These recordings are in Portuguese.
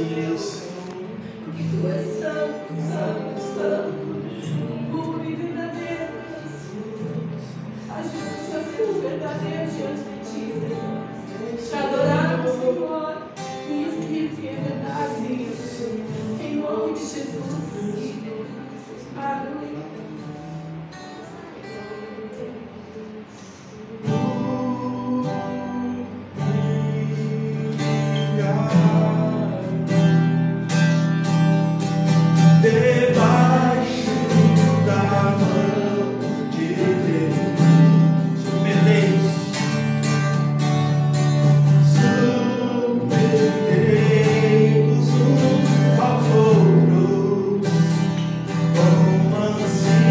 Porque tu és santo, santo, santo, puro e verdadeiro. Ajuda-nos a ser verdadeiros diante de ti, Senhor. Te adorarmos, Senhor, em espírito e em verdade. Em nome de Jesus. Aleluia. Como assim?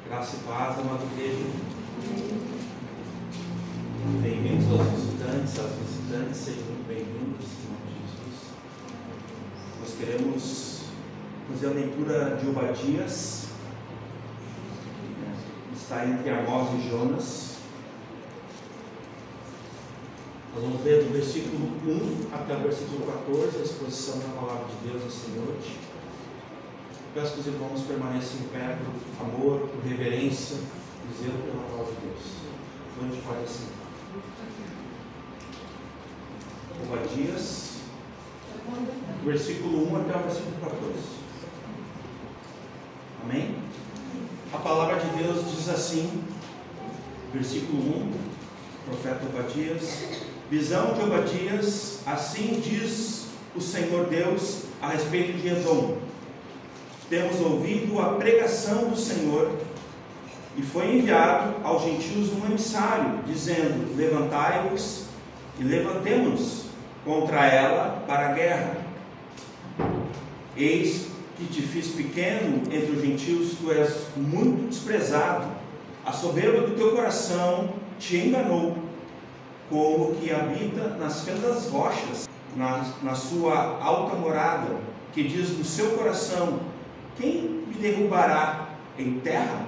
Graça e paz, amado igreja. Bem-vindos aos visitantes, às visitantes, sejam muito bem-vindos, em nome de Jesus. Nós queremos fazer a leitura de Obadias, está entre Amós e Jonas. Nós vamos ler do versículo 1 até o versículo 14, a exposição da palavra de Deus nessa noite. Peço que os irmãos permaneçam em pé por amor, por reverência e zelo pela palavra de Deus. Então a gente pode assim. Obadias, versículo 1 até o versículo 14. Amém? A palavra de Deus diz assim, versículo 1, profeta Obadias. Visão de Obadias, assim diz o Senhor Deus a respeito de Edom. Temos ouvido a pregação do Senhor, e foi enviado aos gentios um emissário, dizendo: levantai-vos e levantemo-nos contra ela para a guerra. Eis que te fiz pequeno entre os gentios, tu és muito desprezado. A soberba do teu coração te enganou, como o que habita nas fendas rochas, na sua alta morada, que diz no seu coração: quem me derrubará em terra?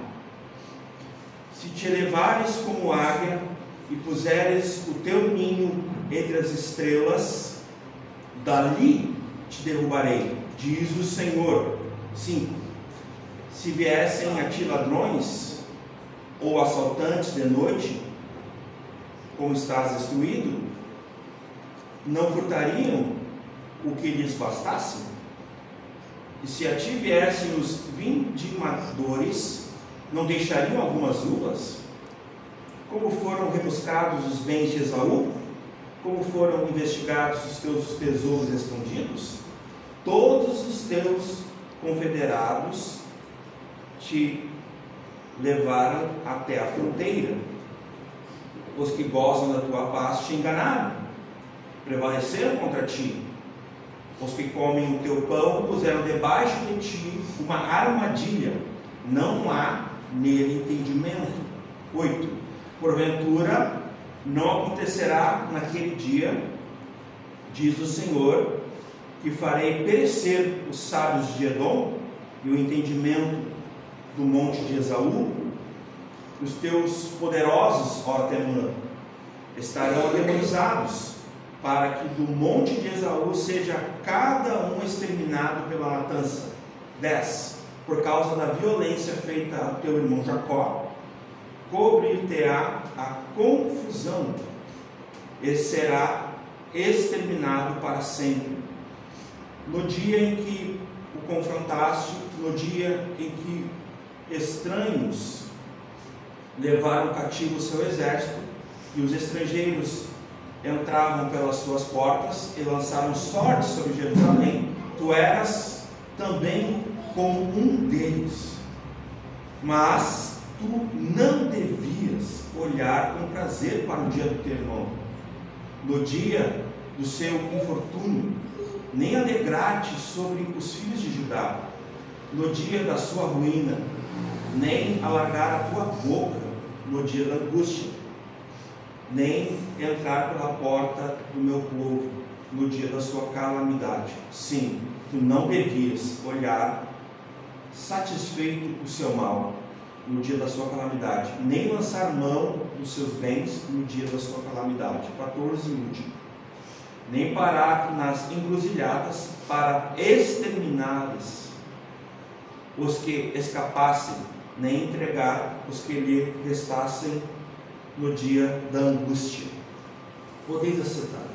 Se te elevares como águia e puseres o teu ninho entre as estrelas, dali te derrubarei, diz o Senhor. 5. Se viessem a ti ladrões ou assaltantes de noite, como estás instruído, não furtariam o que lhes bastasse? E se a ti viessem os vindimadores, não deixariam algumas uvas? Como foram rebuscados os bens de Esaú? Como foram investigados os teus tesouros escondidos? Todos os teus confederados te levaram até a fronteira. Os que gozam da tua paz te enganaram, prevaleceram contra ti. Os que comem o teu pão puseram debaixo de ti uma armadilha, não há nele entendimento. 8. Porventura não acontecerá naquele dia, diz o Senhor, que farei perecer os sábios de Edom e o entendimento do monte de Esaú? Os teus poderosos, ó Temã, estarão demonizados, para que do monte de Esaú seja cada um exterminado pela matança. 10. Por causa da violência feita ao teu irmão Jacó, cobrir-te-á a confusão, e será exterminado para sempre. No dia em que o confrontaste, no dia em que estranhos levaram cativo o seu exército, e os estrangeiros entravam pelas suas portas e lançaram sorte sobre Jerusalém, tu eras também como um deles. Mas tu não devias olhar com prazer para o dia do teu irmão, no dia do seu infortúnio, nem alegrar-te sobre os filhos de Judá, no dia da sua ruína, nem alargar a tua boca no dia da angústia, nem entrar pela porta do meu povo no dia da sua calamidade. Sim, tu não devias olhar satisfeito o seu mal no dia da sua calamidade, nem lançar mão dos seus bens no dia da sua calamidade. 14 e último. Nem parar nas encruzilhadas para exterminares os que escapassem, nem entregar os que lhe restassem no dia da angústia. Podeis assentar.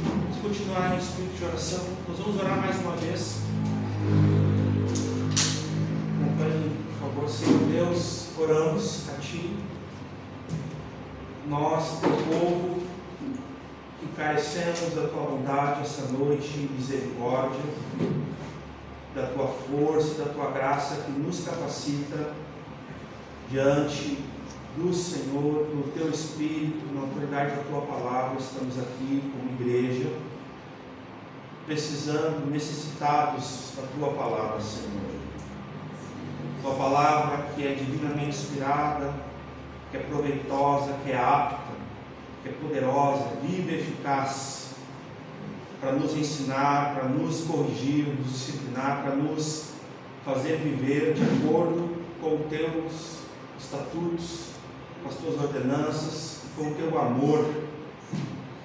Vamos continuar em espírito de oração. Nós vamos orar mais uma vez. Acompanhe, por favor, Senhor Deus. Oramos a Ti, nós, Teu povo, que carecemos da Tua bondade essa noite, misericórdia, da Tua força, da Tua graça que nos capacita diante do Senhor, no Teu Espírito, na autoridade da Tua Palavra. Estamos aqui como igreja, precisando, necessitados da Tua Palavra, Senhor. Tua Palavra que é divinamente inspirada, que é proveitosa, que é apta, que é poderosa, viva e eficaz, para nos ensinar, para nos corrigir, nos disciplinar, para nos fazer viver de acordo com os Teus estatutos, com as Tuas ordenanças, com o Teu amor,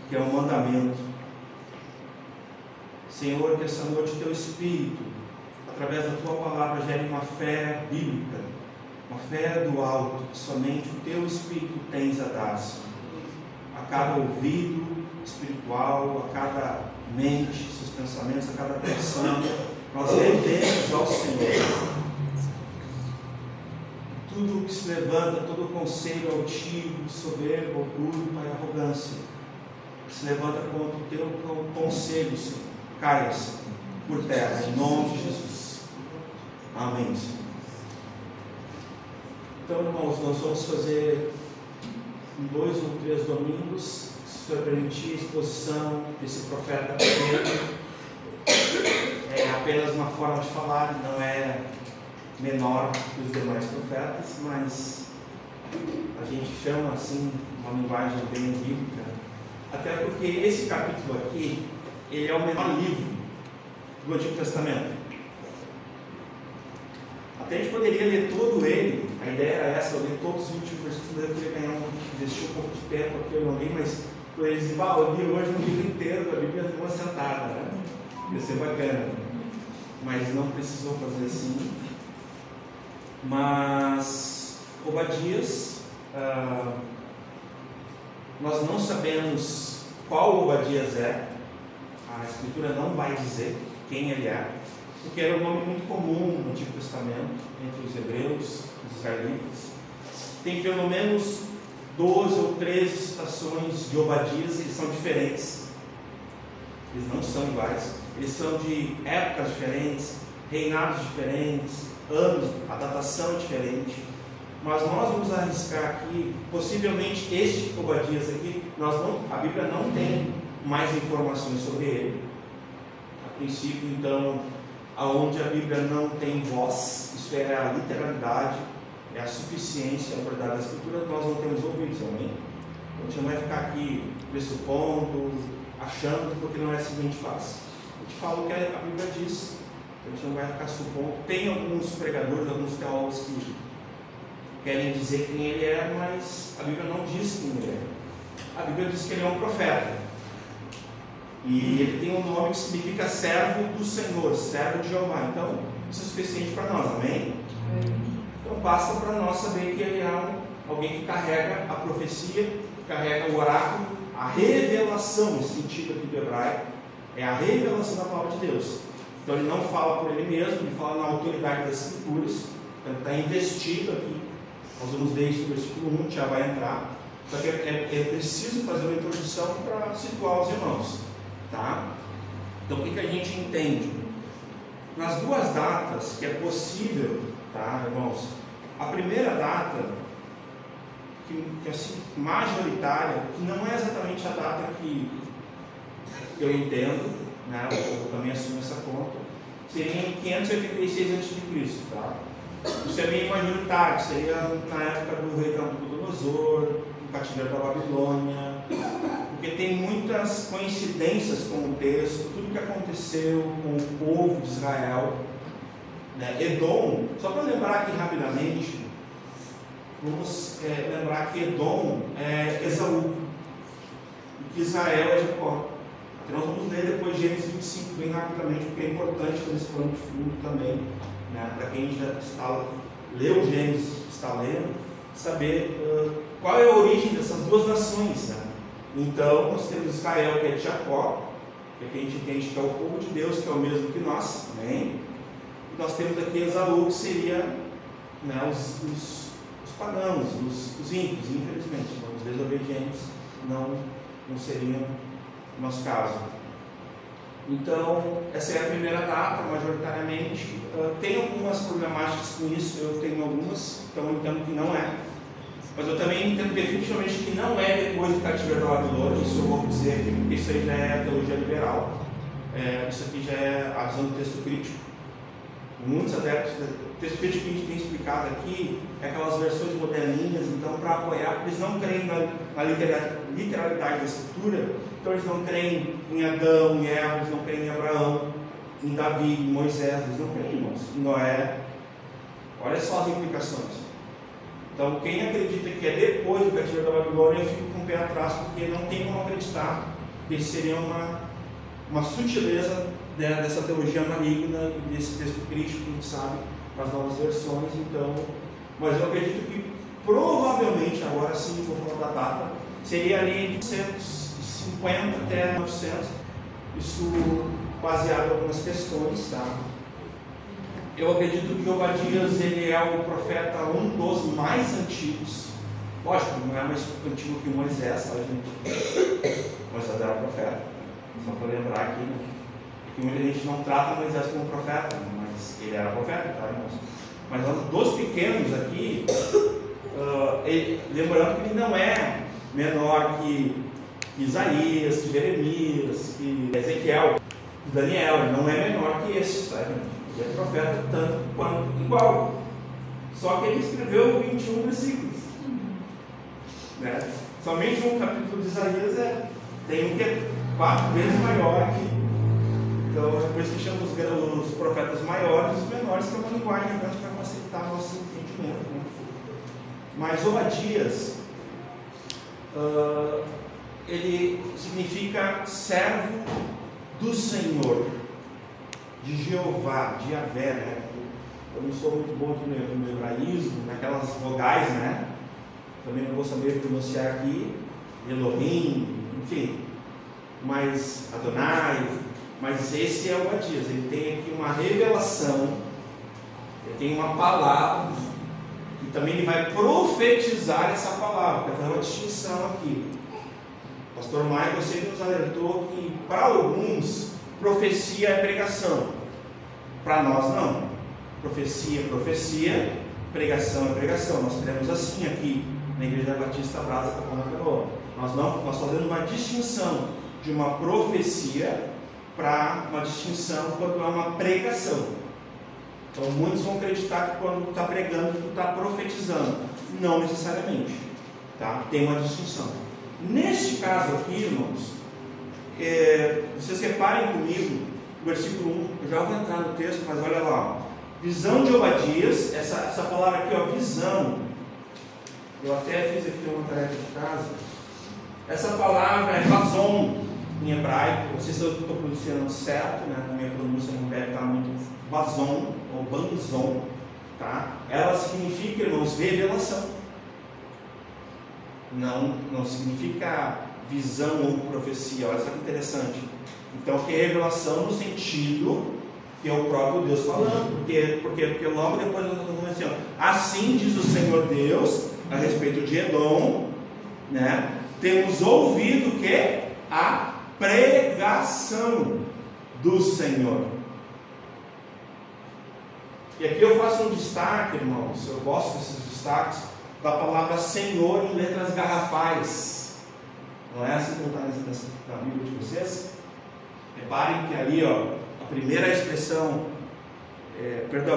que é um mandamento. Senhor, que essa noite Teu Espírito, através da Tua Palavra, gere uma fé bíblica, uma fé do alto, que somente o Teu Espírito tens a dar, Senhor. A cada ouvido espiritual, a cada mente, seus pensamentos, a cada coração, nós rendemos ao Senhor. Tudo que se levanta, todo conselho altivo, soberbo, orgulho, Pai, arrogância, que se levanta contra o Teu conselho, Senhor, caia, Senhor, por terra, em nome de Jesus. Amém, Senhor. Então, irmãos, nós vamos fazer em 2 ou 3 domingos se eu permitir a exposição desse profeta pequeno, é apenas uma forma de falar, não é menor que os demais profetas, mas a gente chama assim uma linguagem bem bíblica, até porque esse capítulo aqui, ele é o menor livro do Antigo Testamento. Até a gente poderia ler todo ele, a ideia era essa, eu ler todos os 21 versículos, eu queria investir um pouco de tempo aqui, eu não li, mas por eles dizer, eu li hoje um livro inteiro da Bíblia numa sentada, né? Ia ser bacana, mas não precisou fazer assim. Mas Obadias, nós não sabemos qual Obadias é, a Escritura não vai dizer quem ele é, porque era um nome muito comum no Antigo Testamento, entre os hebreus, os israelitas. Tem pelo menos 12 ou 13 citações de Obadias, eles são diferentes, eles não são iguais, eles são de épocas diferentes, reinados diferentes, anos, a datação é diferente, mas nós vamos arriscar aqui, possivelmente este Obadias aqui, a Bíblia não tem mais informações sobre ele, a princípio. Então, aonde a Bíblia não tem voz, isso é a literalidade, é a suficiência, a verdade da Escritura, nós não temos ouvidos, amém? A gente não vai ficar aqui pressupondo, achando, porque não é assim que a gente faz. A gente fala o que a Bíblia diz, a gente não vai ficar supondo. Tem alguns pregadores, alguns teólogos que querem dizer quem ele é, mas a Bíblia não diz quem ele é. A Bíblia diz que ele é um profeta. E ele tem um nome que significa servo do Senhor, servo de Jeová. Então, isso é suficiente para nós, amém? Então, basta para nós saber que ele é alguém que carrega a profecia, que carrega o oráculo, a revelação, no sentido aqui do hebraico, é a revelação da palavra de Deus. Então, ele não fala por ele mesmo, ele fala na autoridade das Escrituras. Então, ele está investido aqui. Nós vamos ler isso no versículo 1, já vai entrar. Só que é preciso fazer uma introdução para situar os irmãos. Tá? Então, o que a gente entende? Nas duas datas que é possível, tá, irmãos? A primeira data, que é assim, majoritária, que não é exatamente a data que eu entendo, né? Eu também assumo essa conta, seria em 586 a.C., tá? Isso é bem majoritário, seria na época do rei Nabucodonosor, no cativeiro da Babilônia, porque tem muitas coincidências com o texto, tudo que aconteceu com o povo de Israel, né? Edom, só para lembrar aqui rapidamente, vamos lembrar que Edom é Esaú, e que Israel é Jacó. Então nós vamos ler depois Gênesis 25 bem rapidamente, porque é importante fazer esse plano de fundo também, né? Para quem já leu Gênesis, está lendo, saber qual é a origem dessas duas nações, né? Então, nós temos Israel, que é de Jacó, que a gente entende que é o povo de Deus, que é o mesmo que nós, amém? E nós temos aqui Esaú, que seria, né, os pagãos, os ímpios, infelizmente, os desobedientes, não seriam o nosso caso. Então, essa é a primeira data, majoritariamente. Tem algumas problemáticas com isso, eu tenho algumas, então eu entendo que não é. Mas eu também entendo definitivamente que não é depois do cativeiro da Babilônia, isso eu vou dizer aqui, porque isso aí já é teologia liberal, isso aqui já é a visão do texto crítico. Muitos adeptos do texto crítico que a gente tem explicado aqui, é aquelas versões moderninhas, então para apoiar, porque eles não creem na literalidade da Escritura, então eles não creem em Adão, em Eva, eles não creem em Abraão, em Davi, em Moisés, eles não creem, irmãos, em Noé. Olha só as implicações. Então, quem acredita que é depois do cativeiro da Babilônia, eu fico com o pé atrás, porque não tem como acreditar que isso seria uma sutileza dessa teologia maligna, desse texto crítico, que a gente sabe, nas novas versões. Então, mas eu acredito que provavelmente, agora sim, vou falar da data, seria ali de 150 até 900, isso baseado em algumas questões, tá? Eu acredito que Obadias, ele é o profeta, um dos mais antigos. Lógico, não é mais antigo que Moisés, tá, gente? Moisés era profeta. Só para lembrar aqui, né? Que muita gente não trata Moisés como profeta, mas ele era profeta, tá, irmãos? Mas dos pequenos aqui, lembrando que ele não é menor que que Isaías, que Jeremias, que Ezequiel, que Daniel. Ele não é menor que esse, sabe? Ele é profeta tanto quanto igual. Só que ele escreveu 21 versículos. Né? Somente um capítulo de Isaías tem um que é 4 vezes maior aqui. Então, é por isso que chamamos os profetas maiores e os menores, que é uma linguagem para facilitar nosso entendimento. Né? Mas Obadias, ele significa servo do Senhor, de Jeová, de Yahvé, né? Eu não sou muito bom no hebraísmo, naquelas vogais, né? Também não vou saber pronunciar aqui, Elohim, enfim, mas Adonai, mas esse é Obadias. Ele tem aqui uma revelação, ele tem uma palavra, e também ele vai profetizar essa palavra, para fazer uma distinção aqui. O pastor Michael sempre nos alertou que para alguns profecia é pregação, para nós não. Profecia é profecia, pregação é pregação. Nós queremos assim aqui na Igreja Batista Brasa Capão. Nós fazemos uma distinção de uma profecia para uma distinção quando é uma pregação. Então muitos vão acreditar que quando tu está pregando, tu está profetizando. Não necessariamente, tá? Tem uma distinção. Neste caso aqui, irmãos, vocês reparem comigo, o versículo 1, eu já vou entrar no texto, mas olha lá, visão de Obadias, essa palavra aqui, ó, visão, eu até fiz aqui uma tarefa de casa, essa palavra é vazon em hebraico, não sei se eu estou pronunciando certo, né? A minha pronúncia não deve estar muito, vazon ou banzon, tá? Ela significa, irmãos, revelação, não significa visão ou profecia. Olha só que interessante. Então, que é revelação no sentido que é o próprio Deus falando, porque logo depois nós estamos assim, ó, assim diz o Senhor Deus a respeito de Edom, né? Temos ouvido que a pregação do Senhor. E aqui eu faço um destaque, irmãos, eu gosto desses destaques, da palavra Senhor em letras garrafais. Não é assim que está na Bíblia de vocês? Reparem que ali, ó, a primeira expressão,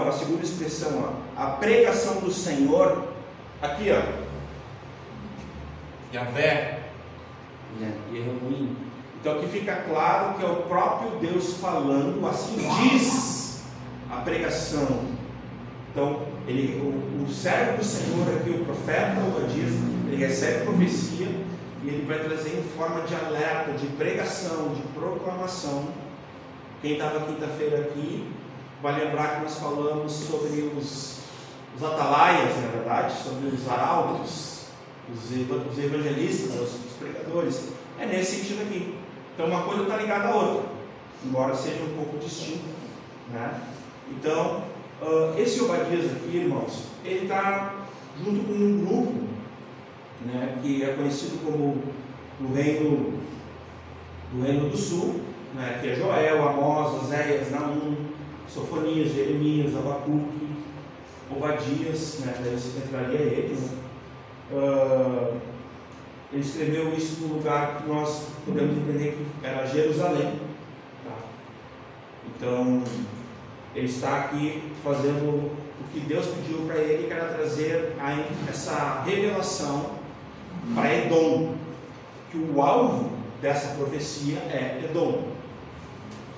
a segunda expressão, ó, a pregação do Senhor, aqui, ó, Yahvé, e é ruim. Então aqui fica claro que é o próprio Deus falando, assim diz a pregação. Então, o servo do Senhor aqui, o profeta Obadias, ele recebe profecia e ele vai trazer em forma de alerta, de pregação, de proclamação. Quem estava quinta-feira aqui vai lembrar que nós falamos sobre os atalaias, na verdade, sobre os arautos, os evangelistas, os pregadores. É nesse sentido aqui. Então uma coisa está ligada à outra, embora seja um pouco distinto, né? Então, esse Obadias aqui, irmãos, ele está junto com um grupo, né, que é conhecido como o reino do sul, né, que é Joel, Amós, Oséias, Naum, Sofonias, Jeremias, Abacuque, Obadias, né, entraria ele, né? Ele escreveu isso no lugar que nós podemos entender que era Jerusalém, tá? Então ele está aqui fazendo o que Deus pediu para ele, que era trazer essa revelação para Edom, que o alvo dessa profecia é Edom,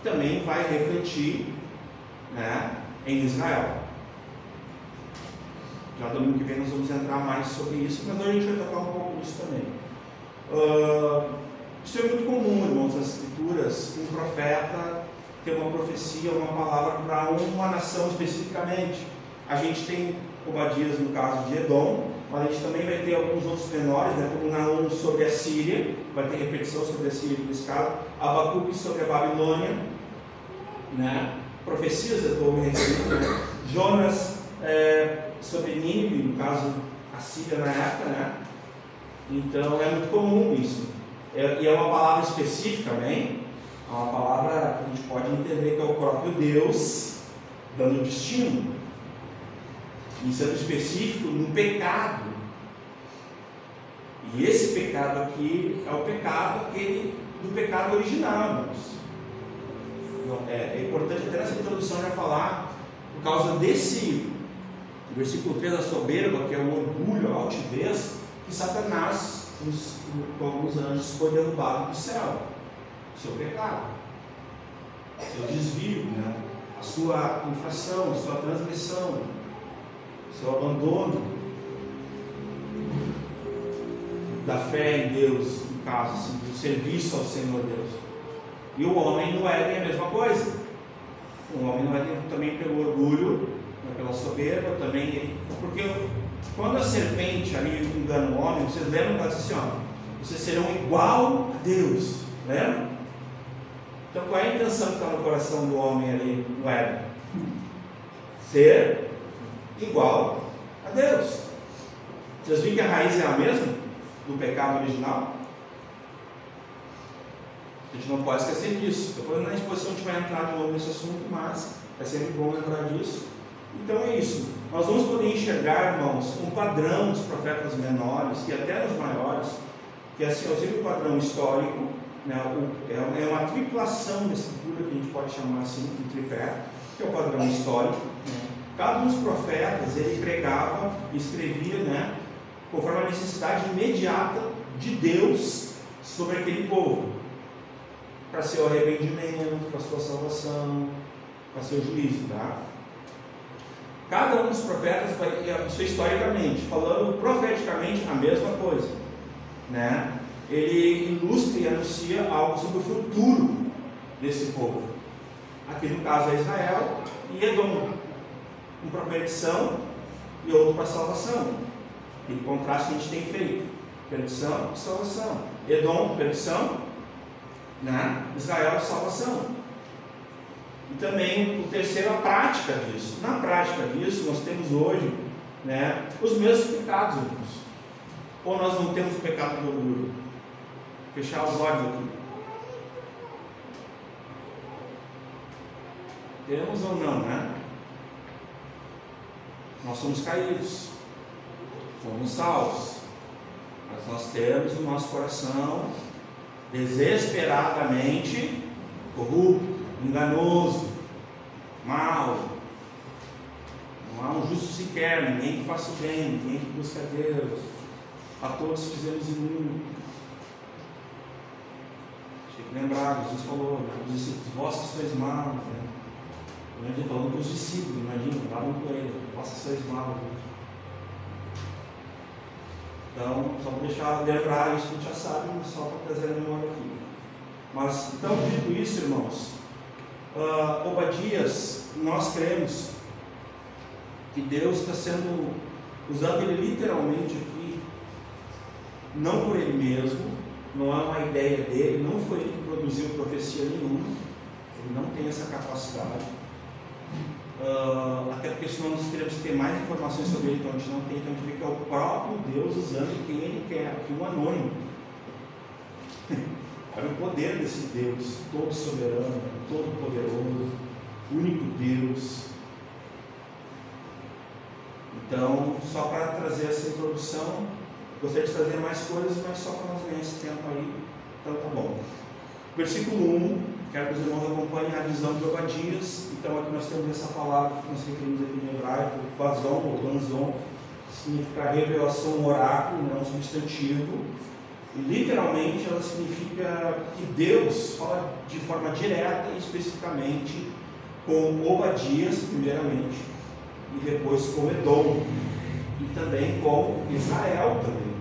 também vai refletir, né, em Israel. Já domingo que vem nós vamos entrar mais sobre isso, mas hoje a gente vai tocar um pouco disso também. Isso é muito comum, irmãos, nas escrituras, um profeta ter uma profecia, uma palavra para uma nação especificamente. A gente tem Obadias no caso de Edom, mas a gente também vai ter alguns outros menores, né, como Naum sobre a Síria, vai ter repetição sobre a Síria nesse caso, Abacuque sobre a Babilônia, né, profecias eu estou me referindo, né? Jonas sobre Nínive, no caso a Síria na época, né? Então é muito comum isso, e é uma palavra específica também, é uma palavra que a gente pode entender que é o próprio Deus dando destino, e sendo específico no pecado. E esse pecado aqui é o pecado do pecado original, irmãos. É importante até nessa introdução já falar, por causa desse versículo 3 da soberba, que é o orgulho, a altivez, que Satanás, com alguns anjos, foi derrubado do céu. Seu pecado, seu desvio, né? A sua infração, a sua transgressão, seu abandono da fé em Deus, no caso, assim, do serviço ao Senhor Deus. E o homem no Éden é a mesma coisa. O homem no Éden também pelo orgulho, pela soberba, também. Porque quando a serpente ali engana o homem, vocês lembram que ela disse assim: ó, vocês serão igual a Deus. Lembra? Então qual é a intenção que está no coração do homem ali no Éden? Ser igual a Deus. Vocês viram que a raiz é a mesma do pecado original? A gente não pode esquecer disso. Depois na exposição a gente vai entrar de novo nesse assunto, mas é sempre bom lembrar disso. Então é isso. Nós vamos poder enxergar, irmãos, um padrão dos profetas menores e até dos maiores, que é assim, o padrão histórico, né, é uma triplação da escritura, que a gente pode chamar assim, de tripé, que é o padrão histórico. Cada um dos profetas, ele pregava e escrevia, né, conforme a necessidade imediata de Deus sobre aquele povo, para seu arrependimento, para sua salvação, para seu juízo, tá? Cada um dos profetas vai, isso historicamente, falando profeticamente a mesma coisa, né? Ele ilustra e anuncia algo sobre o futuro desse povo. Aqui no caso é Israel e Edom, um para perdição e outro para salvação. E o contraste que a gente tem feito: perdição e salvação. Edom, perdição, né? Israel, salvação. E também o terceiro, a prática disso. Na prática disso, nós temos hoje, né, os mesmos pecados, irmãos. Ou nós não temos o pecado do orgulho? Fechar os olhos aqui. Temos ou não, né? Nós somos caídos, fomos salvos, mas nós temos o nosso coração desesperadamente corrupto, enganoso, mau. Não há um justo sequer, ninguém que faça o bem, ninguém que busca Deus. A todos fizemos imundo. Tem que lembrar, Jesus falou, os discípulos, vós que sois maus, né? Imagina, falando para os discípulos, imagina, estavam com ele, vós que sois maus. Então, só para deixar lembrar isso que a gente já sabe, só para trazer a memória aqui. Mas, então, dito isso, irmãos, Obadias, nós cremos que Deus está sendo, usando ele literalmente aqui, não por ele mesmo, não é uma ideia dele, não foi ele que produziu profecia nenhuma, ele não tem essa capacidade, até porque senão nós queremos ter mais informações sobre ele, então a gente não tem, então a gente vê que é o próprio Deus usando quem ele quer, aqui um anônimo. Olha o poder desse Deus, todo soberano, todo poderoso, único Deus. Então, só para trazer essa introdução, gostaria de trazer mais coisas, mas só para nós ganhar esse tempo aí, então tá bom. Versículo 1, quero que os irmãos acompanhem a visão de Obadias. Então aqui nós temos essa palavra que nós referimos aqui no hebraico, Bazon ou Banzon, que significa revelação, um oráculo, não um substantivo. E literalmente ela significa que Deus fala de forma direta e especificamente com Obadias, primeiramente, e depois com Edom, e também com Israel também.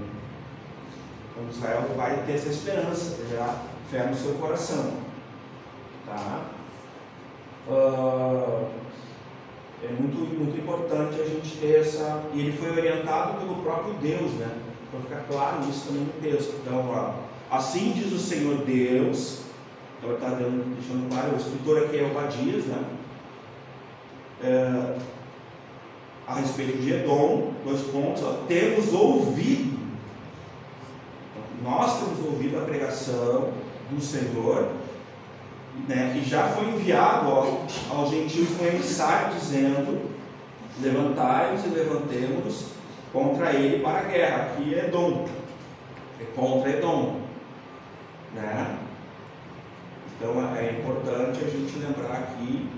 Então Israel vai ter essa esperança, terá fé no seu coração. Tá? É muito importante a gente ter essa. E ele foi orientado pelo próprio Deus, né? Para ficar claro isso também no texto. Então, assim diz o Senhor Deus. Então, ele está deixando claro, o escritor aqui é Obadias, né? A respeito de Edom, 2 pontos, temos ouvido. Então, nós temos ouvido a pregação do Senhor, né, que já foi enviado aos gentios com emissário dizendo: levantai-vos e levantemo-nos contra ele para a guerra. Aqui é Edom, contra Edom, né? Então é importante a gente lembrar aqui,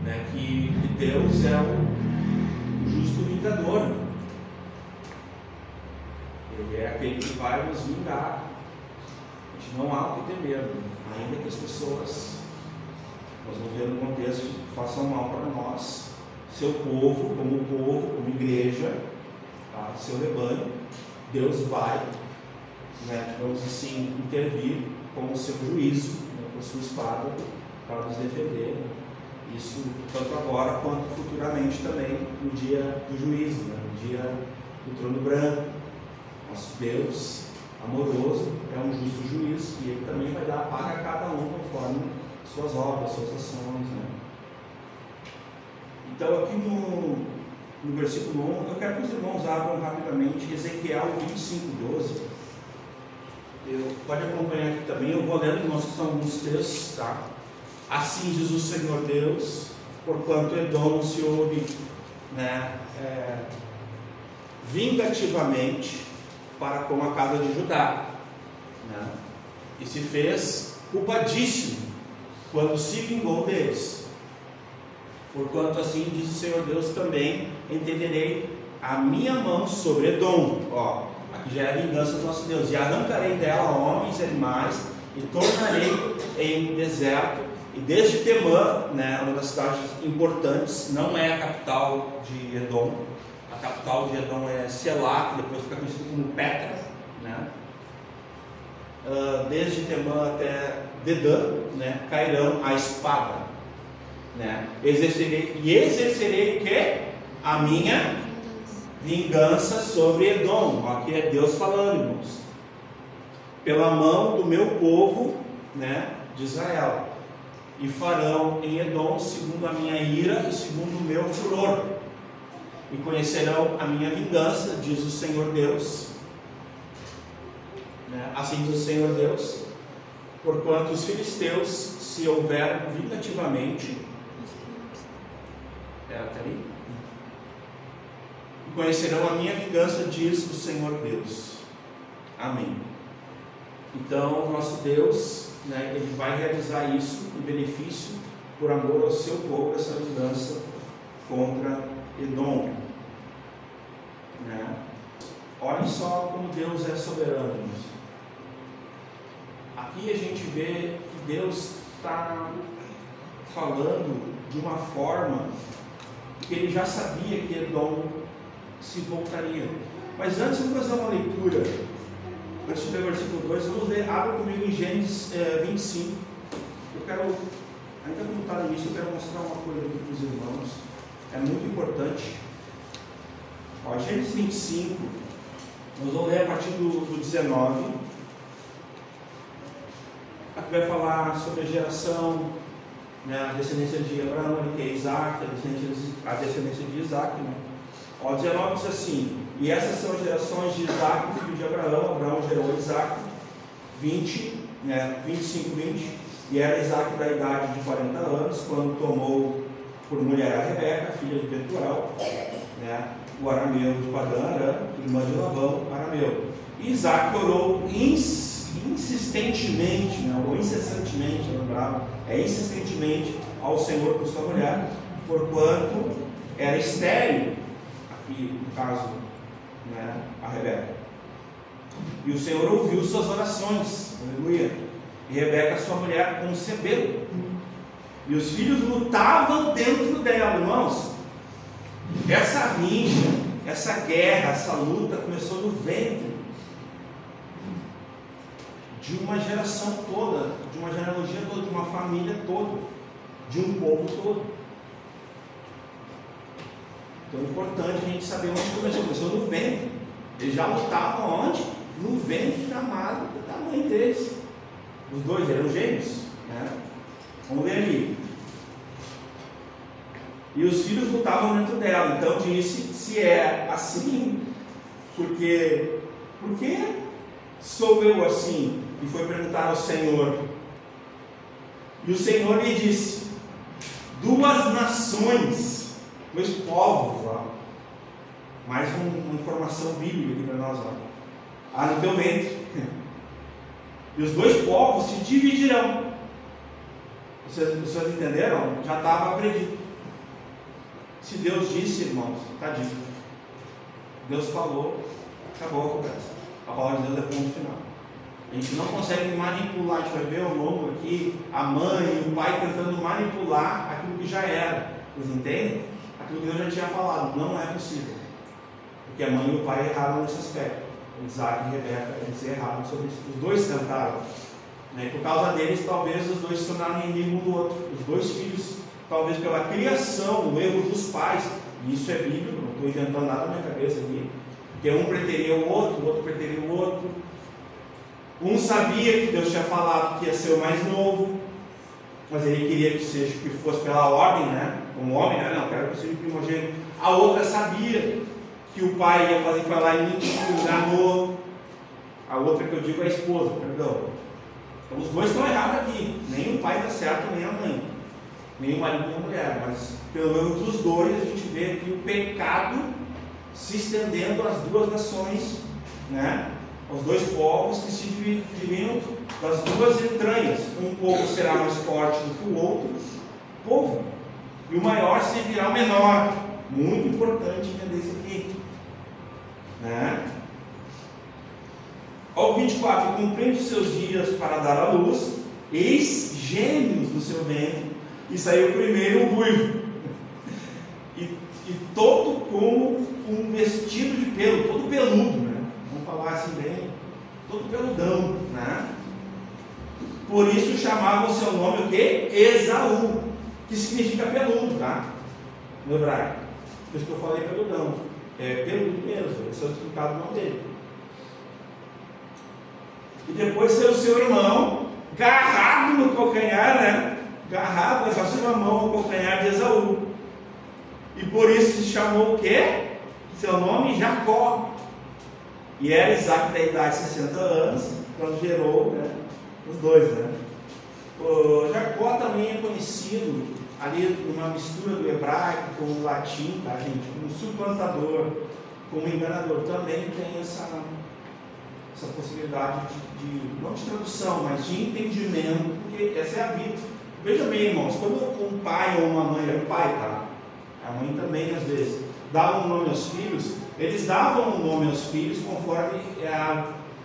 né, que Deus é o justo vingador. Ele é aquele que vai nos vingar. A gente não há o que temer, ainda que as pessoas, nós vamos ver no contexto, façam mal para nós, seu povo, como igreja, tá? Seu rebanho. Deus vai, né, digamos assim, intervir com o seu juízo, né, com a sua espada, para nos defender, né? Isso tanto agora quanto futuramente também, no dia do juízo, né, no dia do trono branco. Nosso Deus amoroso é um justo juiz e Ele também vai dar a paga a cada um conforme suas obras, suas ações, né? Então aqui no versículo 1, eu quero que os irmãos abram rapidamente Ezequiel 25:12. Pode acompanhar aqui também, eu vou lendo, irmãos, que são alguns textos, tá? Assim diz o Senhor Deus, porquanto Edom se ouve, né, vingativamente para com a casa de Judá, né, e se fez culpadíssimo quando se vingou deles. Porquanto assim diz o Senhor Deus, também entenderei a minha mão sobre Edom. Ó, aqui já é a vingança do nosso Deus. E arrancarei dela homens e animais e tornarei em deserto. E desde Temã, né, uma das cidades importantes, não é a capital de Edom. A capital de Edom é Selá, que depois fica conhecido como Petra, né? Desde Temã até Dedã, né, cairão a espada, né? Exercerei o que? A minha vingança sobre Edom. Aqui é Deus falando, irmãos, pela mão do meu povo, né, de Israel, e farão em Edom segundo a minha ira e segundo o meu furor, e conhecerão a minha vingança, diz o Senhor Deus, né? Assim diz o Senhor Deus, porquanto os filisteus se houveram vingativamente, até ali, e conhecerão a minha vingança, diz o Senhor Deus. Amém. Então, nosso Deus, né, Ele vai realizar isso em benefício, por amor ao seu povo, essa vingança contra Edom, né? Olhem só como Deus é soberano. Aqui a gente vê que Deus está falando de uma forma que Ele já sabia que Edom se voltaria. Mas antes, vamos fazer uma leitura. Antes de ler o versículo 2, vamos ler, abra comigo em Gênesis 25. Eu quero, ainda como está no início, eu quero mostrar uma coisa aqui para os irmãos. É muito importante. Ó, Gênesis 25, nós vamos ler a partir do 19. Aqui vai falar sobre a geração, né, a descendência de Abraão, que é Isaac, a descendência de Isaac, né? Ó, 19 diz assim: e essas são as gerações de Isaac, filho de Abraão. Abraão gerou Isaac, 25, 20. E era Isaac da idade de 40 anos, quando tomou por mulher a Rebeca, filha de Betuel, né, o arameu de Padã Aram, irmã de Labão, arameu. E Isaac orou insistentemente, né, ou incessantemente, insistentemente ao Senhor por sua mulher, porquanto era estéril, aqui no caso, né, a Rebeca. E o Senhor ouviu suas orações, aleluia. E Rebeca, sua mulher, concebeu. E os filhos lutavam dentro dela, irmãos. Essa rixa, essa guerra, essa luta começou no ventre de uma geração toda, de uma genealogia toda, de uma família toda, de um povo todo. Então é importante a gente saber onde começou. Começou no ventre. Eles já lutavam onde? No ventre da mãe deles. Os dois eram gêmeos, né? Vamos ler ali. E os filhos lutavam dentro dela. Então disse: se é assim, por que sou eu assim? E foi perguntar ao Senhor. E o Senhor lhe disse: duas nações, dois povos, ó. Mais uma informação bíblica aqui para nós, ó. há no teu ventre. E os dois povos se dividirão. Vocês entenderam? Já estava predito. Se Deus disse, irmãos, está dito. Deus falou, acabou a conversa. A palavra de Deus é ponto final. A gente não consegue manipular, a gente vai ver ao longo aqui, a mãe e o pai tentando manipular aquilo que já era. Vocês entendem? Aquilo que Deus já tinha falado, não é possível. Porque a mãe e o pai erraram nesse aspecto. Isaac e Rebeca, eles erraram sobre isso. Os dois tentaram. Né? Por causa deles, talvez os dois se tornaram inimigos um do outro. Os dois filhos, talvez pela criação, o erro dos pais. E isso é bíblico, não estou inventando nada na minha cabeça aqui. Porque um preteria o outro preteria o outro. Um sabia que Deus tinha falado que ia ser o mais novo, mas ele queria que fosse pela ordem, né? Como homem, né? Não, quero que seja o primogênito. A outra sabia que o pai ia fazer, foi lá e mentiu, enganou. A outra que eu digo é a esposa, perdão. Então os dois estão errados aqui. Nem o pai está certo, nem a mãe. Nem o marido nem a mulher. Mas pelo menos dos dois a gente vê aqui o pecado se estendendo às duas nações, né? Os dois povos que se dividiram das duas entranhas. Um povo será mais forte do que o outro povo. E o maior servirá ao menor. Muito importante entender isso aqui. Né? Ao 24, cumprindo seus dias para dar à luz, eis gêmeos do seu ventre, e saiu primeiro o ruivo, e todo como um vestido de pelo, todo peludo, né? Vamos falar assim bem, todo peludão, né? Por isso chamavam o seu nome o quê? Esaú, que significa peludo, tá? No hebraico. Por isso que eu falei peludão. É peludo mesmo, esse é o significado do nome dele. E depois saiu o seu irmão, garrado no calcanhar, né? Garrado, mas passou uma mão no calcanhar de Esaú. E por isso se chamou o quê? Seu nome Jacó. E era Isaac da idade de 60 anos, quando gerou, né, os dois, né? O Jacó também é conhecido ali numa mistura do hebraico com o latim, tá, gente? Um suplantador, como enganador. Também tem essa possibilidade não de tradução, mas de entendimento, porque essa é a vida. Veja bem, irmãos, quando um pai ou uma mãe, é o pai, tá? A mãe também, às vezes, davam um nome aos filhos, eles davam um nome aos filhos conforme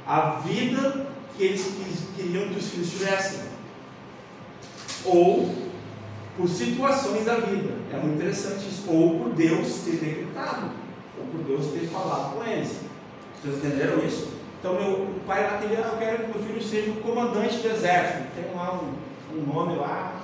a vida que eles queriam que os filhos tivessem, ou por situações da vida. É muito interessante isso, ou por Deus ter decretado, ou por Deus ter falado com eles. Vocês entenderam isso? Então o pai lá queria, eu quero que meu filho seja o comandante do exército. Tem lá um nome lá,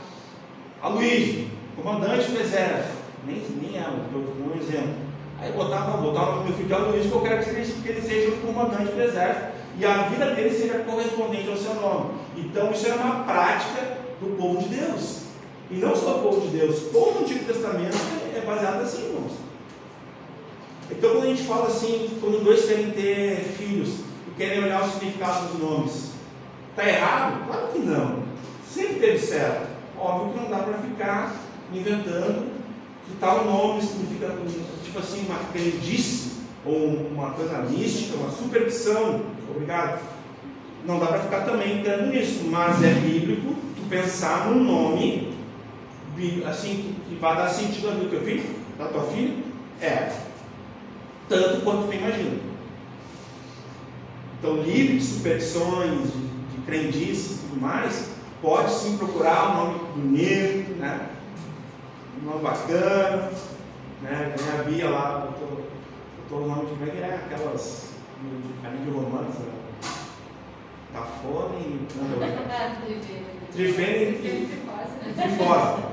Aloysio, comandante do exército. Nem é um exemplo. Aí botava no meu filho de Aloysio, que eu quero que ele seja o comandante do exército, e a vida dele seja correspondente ao seu nome. Então isso era uma prática do povo de Deus. E não só o povo de Deus, todo o Antigo Testamento é baseado assim, irmãos. Então quando a gente fala assim, quando dois querem ter filhos e querem olhar o significado dos nomes, está errado? Claro que não. Sempre teve certo. Óbvio que não dá para ficar inventando que tal nome significa, tipo assim, uma crendice, ou uma coisa mística, uma superstição. Obrigado. Não dá para ficar também entrando nisso, mas é bíblico tu pensar num nome assim, que vai dar sentido à vida do teu filho, da tua filha, tanto quanto tu imagina. Então, livre de superstições, de crendices e tudo mais, pode sim procurar um nome bonito, né? Um nome bacana, né? A Bia lá botou o nome de como é que é? Aquelas de romance, né? Tafone e Trifose.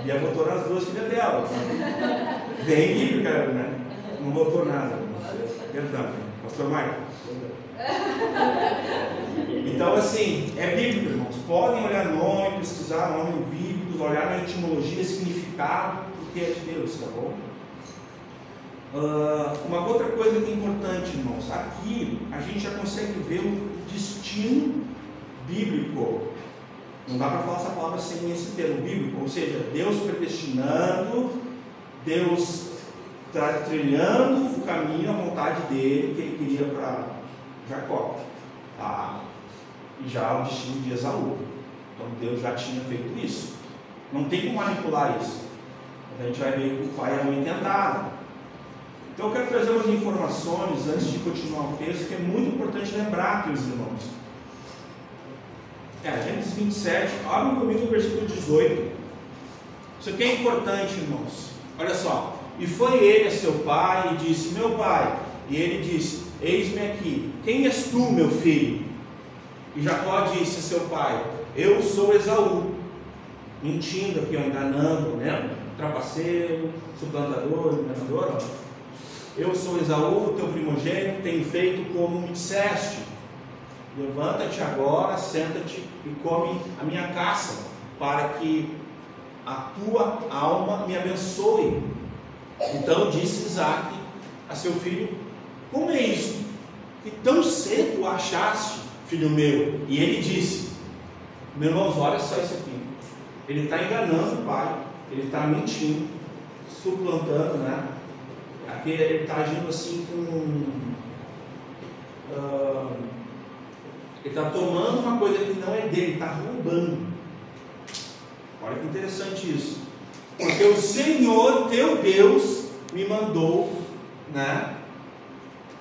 E ela botou nas duas filhas dela. Bem bíblica, né? Não botou nada. Perdão, pastor Marco. Então, assim, é bíblico, irmãos. Podem olhar nome, pesquisar nome bíblico, olhar na etimologia, significado, porque é de Deus, tá bom? Uma outra coisa que é importante, irmãos, aqui a gente já consegue ver o destino bíblico. Não dá para falar essa palavra sem esse termo bíblico, ou seja, Deus predestinando, Deus trilhando o caminho, a vontade dele, que ele queria para Jacó. E já o destino de Esaú. Então Deus já tinha feito isso. Não tem como manipular isso. A gente vai ver que o pai e a mãe tentaram. Então eu quero trazer umas informações antes de continuar o texto, que é muito importante lembrar aqui, os irmãos. Gênesis 27, abre comigo no versículo 18. Isso aqui é importante, irmãos. Olha só. E foi ele a seu pai e disse: meu pai. E ele disse: eis-me aqui. Quem és tu, meu filho? E Jacó disse a seu pai: eu sou Esaú. Mentindo aqui, enganando, né? Trapaceiro, suplantador, enganador. Eu sou Esaú, teu primogênito, tenho feito como me disseste. Levanta-te agora, senta-te e come a minha caça, para que a tua alma me abençoe. Então disse Isaque a seu filho: como é isto que tão cedo o achaste, filho meu? E ele disse: meus irmãos, olha só isso aqui. Ele está enganando o pai, ele está mentindo, suplantando, né? Aqui ele está agindo assim com... ele está tomando uma coisa que não é dele, ele está roubando. Olha que interessante isso. Porque o Senhor, teu Deus, me mandou, né,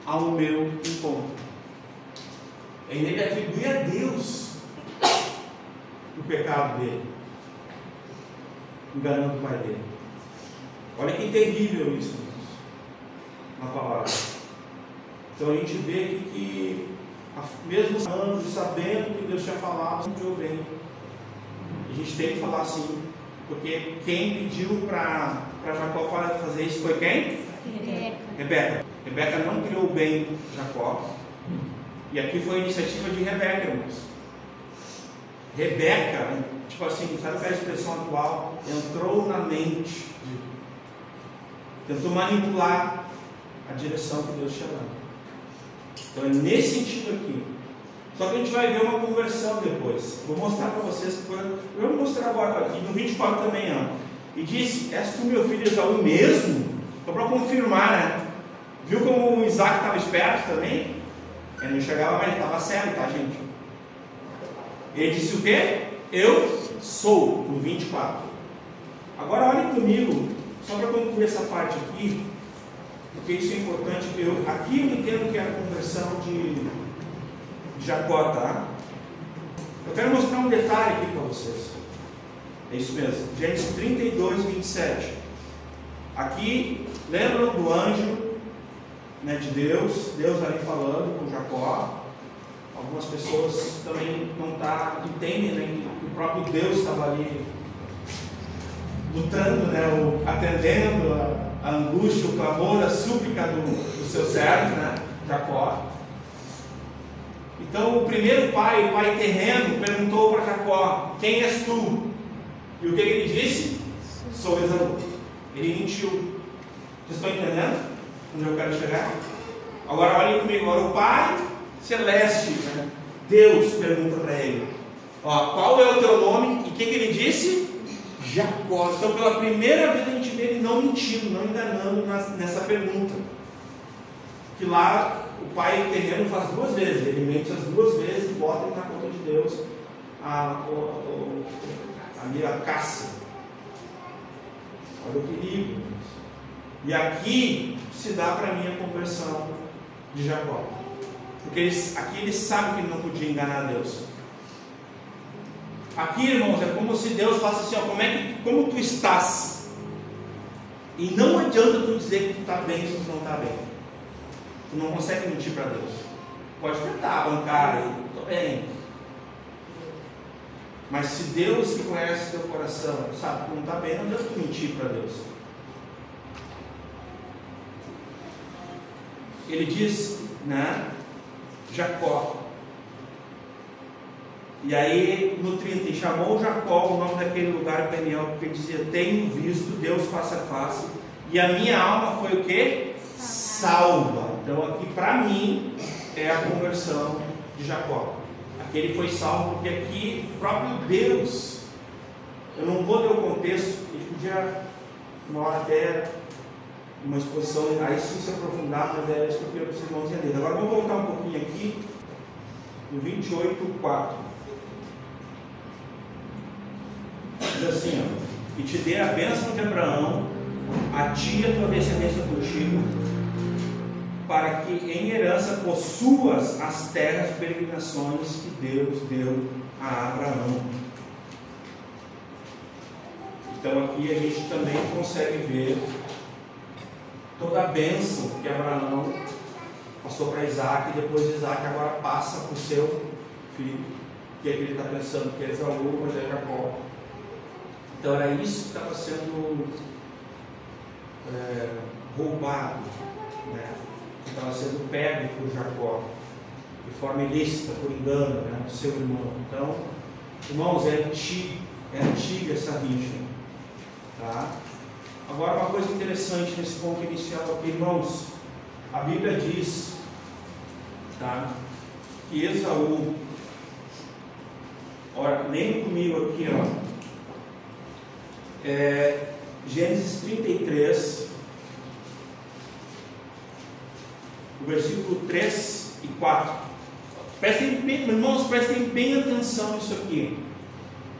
ao meu encontro. Ele atribui a Deus o pecado dele, enganando o pai dele. Olha que terrível isso, na palavra. Então a gente vê aqui que, mesmo sabendo que Deus tinha falado, não deu bem. A gente tem que falar assim, porque quem pediu para Jacó fazer isso foi quem? Rebeca. Rebeca não criou bem Jacó. E aqui foi a iniciativa de Rebeca, irmãos. Rebeca, tipo assim, sabe qual é a expressão atual? Entrou na mente, tentou manipular a direção que Deus tinha dado. Então é nesse sentido aqui. Só que a gente vai ver uma conversão depois. Vou mostrar para vocês. Eu vou mostrar agora aqui no 24 também. E disse: és tu meu filho Esaú mesmo? Só para confirmar, né? Viu como o Isaac estava esperto também? Ele não chegava, mas ele estava sério, tá, gente? Ele disse o quê? Eu sou, no 24. Agora olhem comigo, só para concluir essa parte aqui, porque isso é importante. Aqui eu entendo que é a conversão de Jacó, tá? Eu quero mostrar um detalhe aqui para vocês. É isso mesmo. Gênesis 32, 27. Aqui, lembram do anjo, né, de Deus ali falando com Jacó. Algumas pessoas também não entendem, né, que o próprio Deus estava ali lutando, né, atendendo a angústia, o clamor, a súplica do seu servo, né, Jacó. Então o primeiro pai, o pai terreno, perguntou para Jacó: quem és tu? E o que ele disse? Sou Esaú. Ele mentiu. Vocês estão entendendo onde eu quero chegar? Agora olhem comigo. Agora o pai celeste, né? Deus pergunta para ele: qual é o teu nome? E o que ele disse? Jacó. Então pela primeira vez a gente vê ele não mentindo, não enganando nessa pergunta. Que lá o pai terreno faz duas vezes. Ele mente as duas vezes e bota na conta de Deus a caça. Olha o perigo. E aqui se dá para mim a conversão de Jacó. Porque aqui ele sabe que ele não podia enganar Deus. Aqui, irmãos, é como se Deus falasse assim: como tu estás? E não adianta tu dizer que tu está bem se tu não está bem. Tu não consegue mentir para Deus. Pode tentar bancar aí, estou bem. Mas se Deus que conhece teu coração sabe que não está bem, não adianta tu mentir para Deus. Ele diz, né, Jacó. E aí no 30, e chamou Jacó o nome daquele lugar Peniel, porque ele dizia: tenho visto Deus face a face, e a minha alma foi o quê? Salva. Então aqui para mim é a conversão de Jacó. Aqui ele foi salvo, porque aqui o próprio Deus, eu não vou ler o contexto, ele podia uma hora até uma exposição, aí sim se aprofundar, mas é isso que eu queria para os irmãos entenderem. Agora vamos voltar um pouquinho aqui, no 28:4. Diz assim, ó: e te dê a bênção de Abraão, a ti e a tua descendência contigo, para que em herança possuas as terras de peregrinações que Deus deu a Abraão. Então aqui a gente também consegue ver toda a bênção que Abraão passou para Isaac, e depois Isaac agora passa para o seu filho, que é que ele está pensando que é Esaú, mas é Jacó. Então era isso que estava sendo roubado, né? Que estava sendo pego por Jacó, de forma ilícita, por engano, né? Do seu irmão. Então, irmãos, é antiga essa rixa, tá? Agora, uma coisa interessante nesse ponto inicial aqui, irmãos, a Bíblia diz, tá, que Esaú, ora, leia comigo aqui, ó, Gênesis 33, o versículo 3 e 4. Prestem bem, irmãos, prestem bem atenção nisso aqui.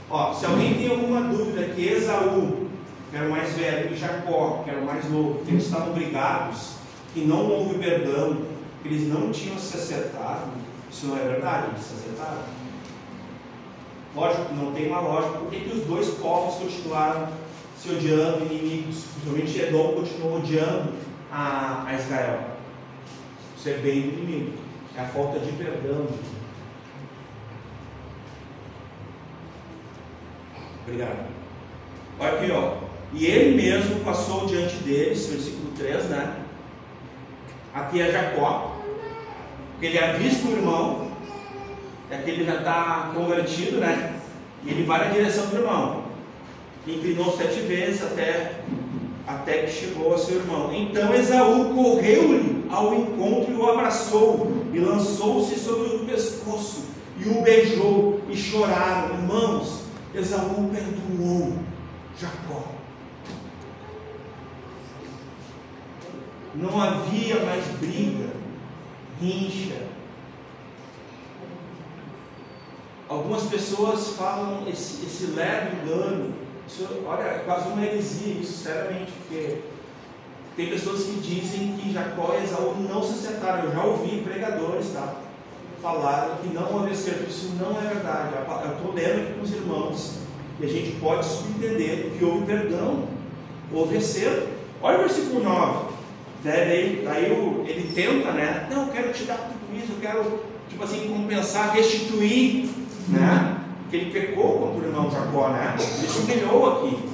Ó, se alguém tem alguma dúvida que Esaú, que era o mais velho, e Jacó, que era o mais novo, que eles estavam brigados, que não houve perdão, que eles não tinham se acertado, isso não é verdade, eles se acertaram. Lógico que não tem uma lógica. Por que os dois povos continuaram se odiando, inimigos? Principalmente Edom continuou odiando a Israel. Isso é bem do inimigo, é a falta de perdão. Obrigado. Olha aqui, ó. E ele mesmo passou diante deles, versículo 3, né? Aqui é Jacó, porque ele havia visto o irmão, aqui ele já está convertido, né? E ele vai na direção do irmão, inclinou 7 vezes até que chegou ao seu irmão. Então Esaú correu-lhe ao encontro e o abraçou, e lançou-se sobre o pescoço, e o beijou, e choraram. Irmãos, Esaú perdoou Jacó. Não havia mais briga, rincha. Algumas pessoas falam esse leve engano. Isso, olha, é quase uma heresia isso, sinceramente, porque tem pessoas que dizem que Jacó e Esaú não se acertaram. Eu já ouvi pregadores, tá, falarem que não houve acerto. Isso não é verdade. Eu estou lendo aqui com os irmãos e a gente pode subentender que houve perdão, houve acerto. Olha o versículo 9. Daí ele tenta, né? Não, eu quero te dar tudo isso, eu quero, tipo assim, compensar, restituir, né? Porque ele pecou contra o irmão Jacó, né? Ele se humilhou aqui.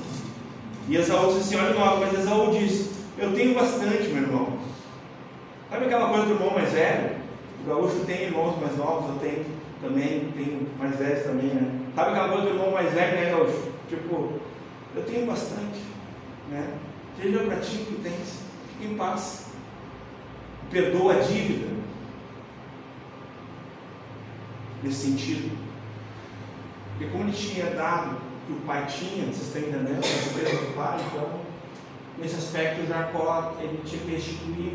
E Esaú disse assim: olha o 9, mas Esaú diz: eu tenho bastante, meu irmão. Sabe aquela coisa do irmão mais velho? O gaúcho tem irmãos mais novos, eu tenho também, tenho mais velhos também, né? Sabe aquela coisa do irmão mais velho, né, gaúcho? Tipo, eu tenho bastante, né? Seja para ti que tens. Em paz, perdoa a dívida, nesse sentido, porque como ele tinha dado, que o pai tinha, vocês estão entendendo, a empresa do pai, então, nesse aspecto, Jacó, ele tinha que restituir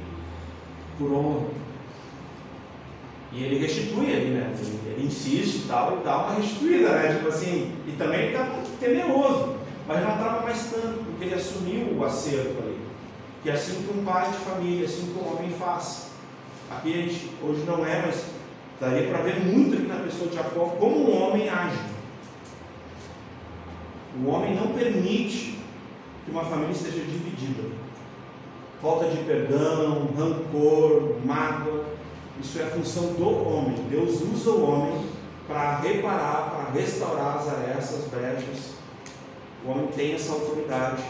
por honra, e ele restitui ali, né, ele insiste e tal, e dá uma restituída, né, tipo assim, e também ele estava temeroso, mas não estava mais tanto, porque ele assumiu o acerto ali. Que é assim que um pai de família, assim que um homem faz. Aqui a gente, hoje não é, mas daria para ver muito aqui na pessoa de Jacó como um homem age. O homem não permite que uma família esteja dividida. Falta de perdão, rancor, mágoa, isso é a função do homem. Deus usa o homem para reparar, para restaurar as arestas, as brechas. O homem tem essa autoridade,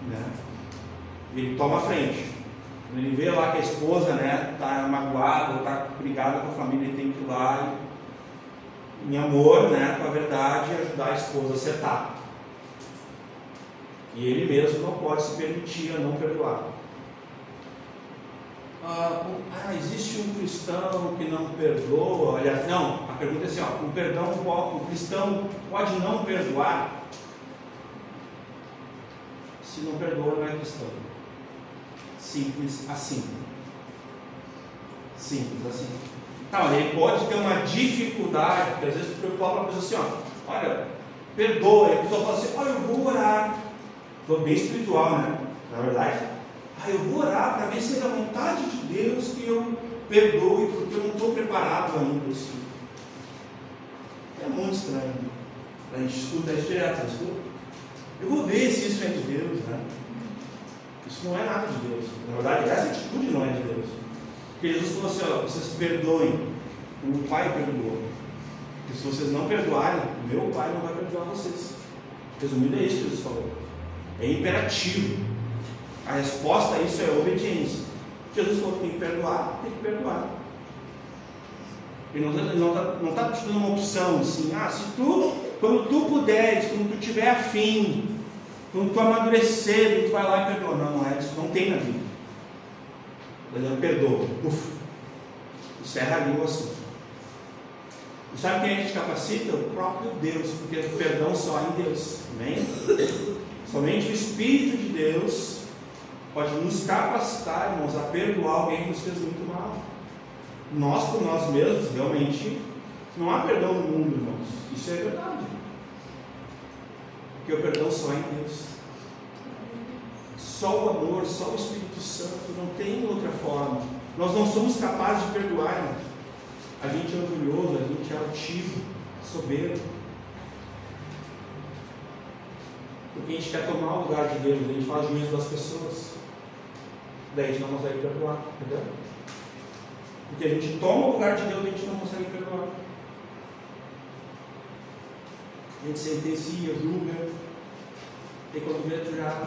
né? Ele toma a frente. Quando ele vê lá que a esposa, né, está magoada, está brigada com a família, ele tem que ir lá em amor, né, com a verdade, ajudar a esposa a acertar. E ele mesmo não pode se permitir a não perdoar. Existe um cristão que não perdoa? Aliás, não, a pergunta é assim, o cristão pode não perdoar? Se não perdoa, não é cristão. Simples assim. Simples assim. Tá, mas ele pode ter uma dificuldade, porque às vezes tu fala para a pessoa assim, ó, olha, perdoa, e a pessoa fala assim, olha, eu vou orar. Estou bem espiritual, né? Na verdade, eu vou orar para ver se é da vontade de Deus que eu perdoe, porque eu não estou preparado ainda. Assim. É muito estranho. A gente estuda isso direto, não estuda? Eu vou ver se isso é de Deus, né? Isso não é nada de Deus. Na verdade, essa atitude não é de Deus. Porque Jesus falou assim, ó, vocês perdoem, o Pai perdoou. Porque se vocês não perdoarem, meu Pai não vai perdoar vocês. Resumindo, é isso que Jesus falou. É imperativo. A resposta a isso é obediência. Jesus falou que tem que perdoar, tem que perdoar. Ele não está te dando uma opção assim, se tu, quando tu puderes, quando tu tiver afim, quando tu amadurecer, tu vai lá e perdoa. Não é isso, não tem na Bíblia. Ele perdoa, encerra ali o assunto. E sabe quem é que te capacita? O próprio Deus, porque o perdão só há em Deus. Amém? Somente o Espírito de Deus pode nos capacitar, irmãos, a perdoar alguém que nos fez muito mal. Nós, por nós mesmos, realmente, não há perdão no mundo, irmãos. Isso é verdade. Porque o perdão só é em Deus. Só o amor, só o Espírito Santo, não tem outra forma. Nós não somos capazes de perdoar, irmãos. A gente é orgulhoso, a gente é altivo, soberbo. Porque a gente quer tomar o lugar de Deus, a gente faz juízo das pessoas. Daí a gente não consegue perdoar, entendeu? Porque a gente toma o lugar de Deus e a gente não consegue perdoar. A gente sentencia, julga, e quando vê tu já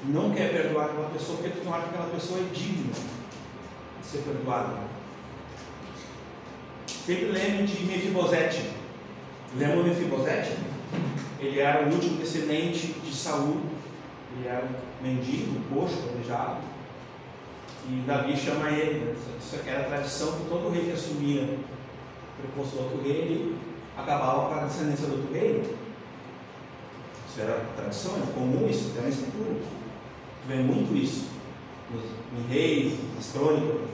não quer perdoar aquela pessoa, porque tu não acha que aquela pessoa é digna de ser perdoada. Sempre lembre de Mefibosete. Lembra o Mefibosete? Ele era o último descendente de Saul. Ele era um mendigo, coxo, aleijado. E Davi chama ele. Isso era a tradição que todo rei que assumia o preposto do outro rei, ele acabava com a descendência do outro rei. Isso era a tradição, era comum isso, até na escritura. Vê muito isso em Reis, nas crônicas.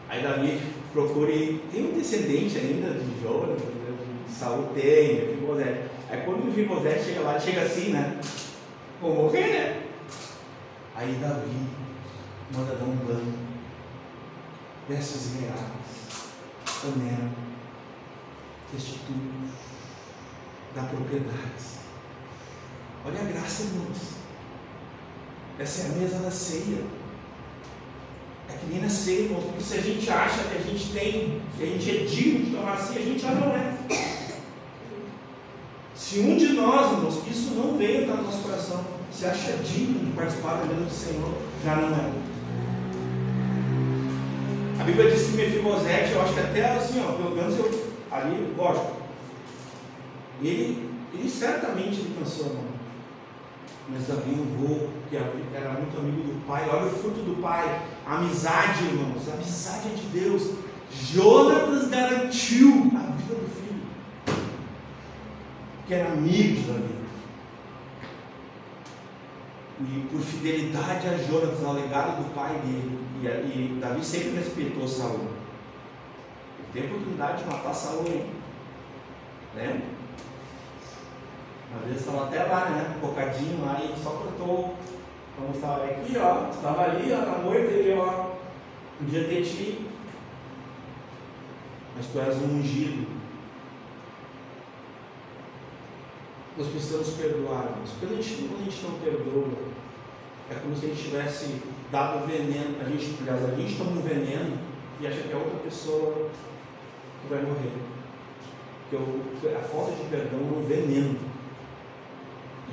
Aí Davi procura e tem um descendente ainda de Jonas, de Saul tem, Mefibosete. Aí quando o Mefibosete chega lá, ele chega assim, né? Vou morrer, né? Aí Davi manda dar um banho, vestes reais, onera, restitui, dá propriedades. Olha a graça, irmãos. Essa é a mesa da ceia. É que nem na ceia, irmãos, porque se a gente acha que a gente tem, que a gente é digno de tomar a ceia, a gente já não é. Se um de nós, irmãos, que isso não veio para o nosso coração, se acha digno de participar da mesa do Senhor, já não é. A Bíblia diz que Mefibosete, eu acho que até assim, pelo menos eu, ali, lógico, ele certamente ele pensou, irmão. Mas Davi honrou, que era muito amigo do pai. Olha o fruto do pai, a amizade, irmãos, a amizade é de Deus. Jonatas garantiu a vida do filho, que era amigo de Davi. E por fidelidade a Jonatas, ao legado do pai dele, e Davi sempre respeitou Saul. Ele teve a oportunidade de matar Saul, hein? Lembra? Às vezes estava até lá, né? Um bocadinho lá e só cortou. Como estava aqui, estava ali, na moita, ele, podia ter ti. Mas tu és um ungido. Nós precisamos perdoar, mas quando a gente não perdoa, é como se a gente tivesse dado veneno. A gente toma um veneno e acha que é outra pessoa que vai morrer. Porque a falta de perdão é um veneno.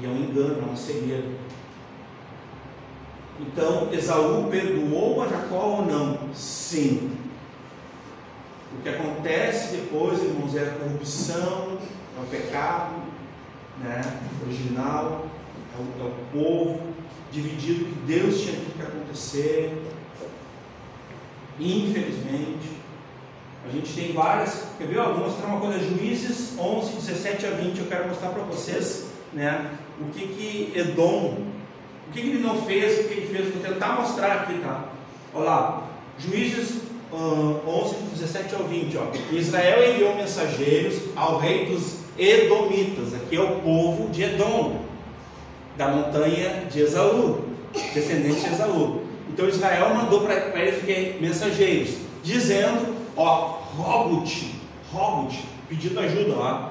E é um engano, é uma cegueira. Então, Esaú perdoou a Jacó ou não? Sim. O que acontece depois, irmãos, é a corrupção, é o pecado, né, original, é o povo dividido que Deus tinha dito que acontecer. Infelizmente, a gente tem várias. Quer ver? Eu vou mostrar uma coisa, Juízes 11, 17 a 20. Eu quero mostrar para vocês, né, o que Edom O que ele não fez, o que ele fez? Vou tentar mostrar aqui, tá? Olha lá, Juízes 11, 17 ao 20, ó. Israel enviou mensageiros ao rei dos Edomitas, aqui é o povo de Edom, da montanha de Esaú, descendente de Esaú. Então Israel mandou para eles mensageiros, dizendo, ó, rogo-te, pedindo ajuda, ó,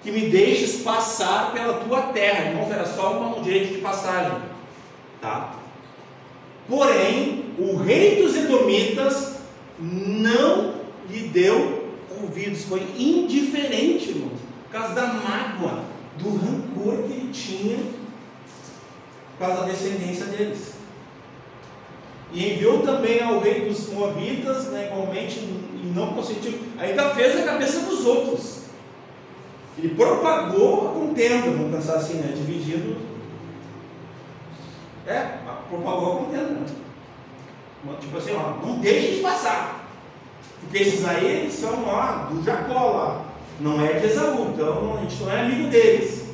que me deixes passar pela tua terra. Então era só um direito de passagem, tá? Porém, o rei dos Edomitas não lhe deu ouvidos, foi indiferente, irmãos, por causa da mágoa, do rancor que ele tinha por causa da descendência deles. E enviou também ao rei dos Moabitas, né, igualmente, e não consentiu, ainda fez a cabeça dos outros. Ele propagou a contenda, vamos pensar assim, né, dividido. Propagou a contenda, né? Tipo assim, ó, não deixe de passar, porque esses aí eles são lá do Jacó, lá, não é de Esaú, então a gente não é amigo deles,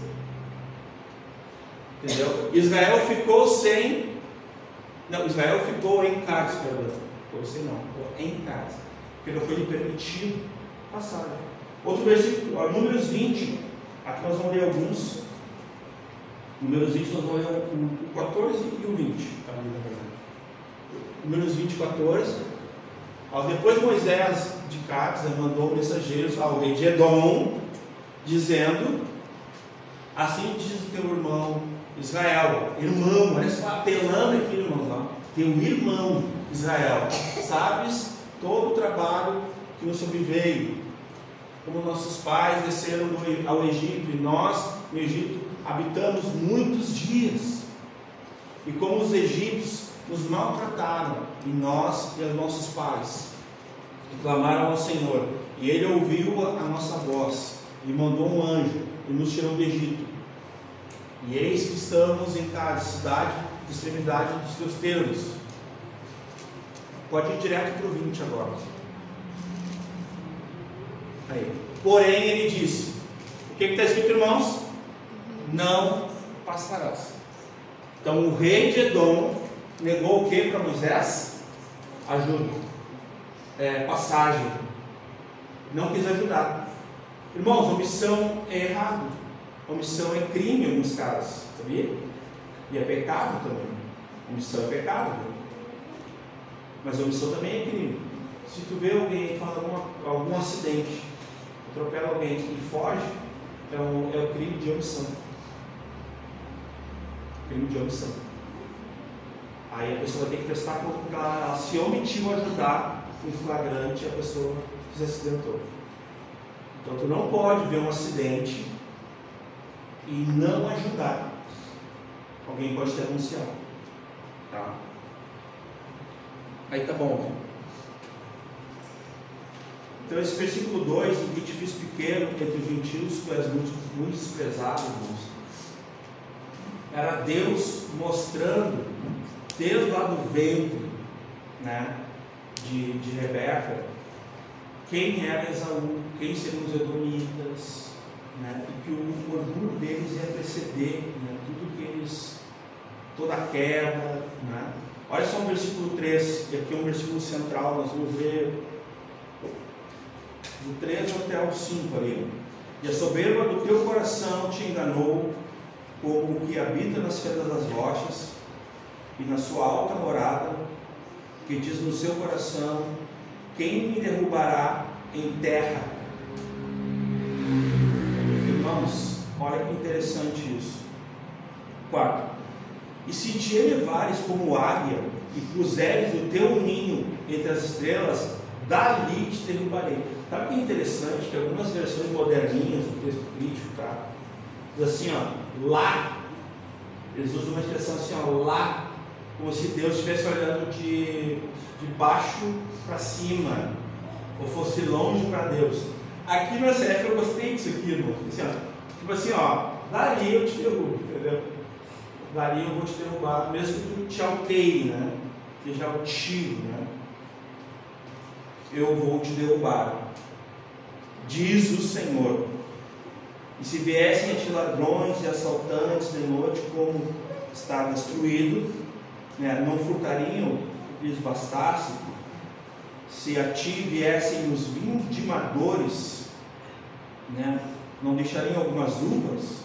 entendeu? Israel ficou em Cádiz, ficou em Cádiz, porque não foi lhe permitido passar. Outro versículo, Números 20, aqui nós vamos ler alguns. Números 20, nós vamos ler o 14 e o 20, ali na verdade. Números 20, 14. Depois Moisés de Cádiz mandou mensageiros ao rei de Edom, dizendo: assim diz o teu irmão Israel, irmão, olha só, apelando aqui, irmãos, ó, teu irmão Israel, sabes todo o trabalho que nos sobreveio, como nossos pais desceram ao Egito, e nós no Egito habitamos muitos dias, e como os egípcios nos maltrataram, e nós e os nossos pais, e clamaram ao Senhor, e Ele ouviu a nossa voz, e mandou um anjo, e nos tirou do Egito. E eis que estamos em cada cidade de extremidade dos teus termos. Pode ir direto para o 20 agora. Aí. Porém ele disse, o que está escrito, irmãos? Não passarás. Então o rei de Edom negou o que para Moisés? Ajuda, passagem, não quis ajudar. Irmãos, omissão é errado, omissão é crime em alguns casos, sabia? E é pecado também. Omissão é pecado, mas omissão também é crime. Se tu vê alguém fala algum acidente, atropela alguém e foge, é o crime de omissão. Crime de omissão. Aí a pessoa vai ter que prestar conta, porque ela se omitiu a ajudar em flagrante, a pessoa se acidentou. Então tu não pode ver um acidente e não ajudar. Alguém pode te denunciar, tá? Aí tá bom, viu? Então esse versículo 2, o que te fiz pequeno entre os gentios, tu és muito desprezado, irmãos. Era Deus mostrando, desde lá do ventre, né, de Rebeca, quem era Esaú, quem seriam os Edomitas, né, e que o orgulho deles ia preceder, né, tudo que eles, toda a queda, né. Olha só o versículo 3, que aqui é um versículo central, nós vamos ver do 3 até o 5 ali. E a soberba do teu coração te enganou, como o que habita nas fendas das rochas, e na sua alta morada, que diz no seu coração: quem me derrubará em terra? Irmãos, olha que interessante isso. 4. E se te elevares como águia, e puseres o teu ninho entre as estrelas, dali te derrubarei. Sabe o que é interessante? Que algumas versões moderninhas do texto crítico, tá? Diz assim, ó, lá. Eles usam uma expressão assim, ó, lá, como se Deus estivesse olhando de baixo para cima, ou fosse longe para Deus. Aqui no SF eu gostei disso aqui, irmão. Assim, ó, tipo assim, ó, dali eu te derrubo, entendeu? Dali eu vou te derrubar, mesmo que tu te alteie, né? Seja altivo, né? Eu vou te derrubar, diz o Senhor. E se viessem a ti ladrões e assaltantes de noite, como está destruído, né? Não furtariam lhes bastasse, se a ti viessem os vindimadores, né? Não deixariam algumas uvas?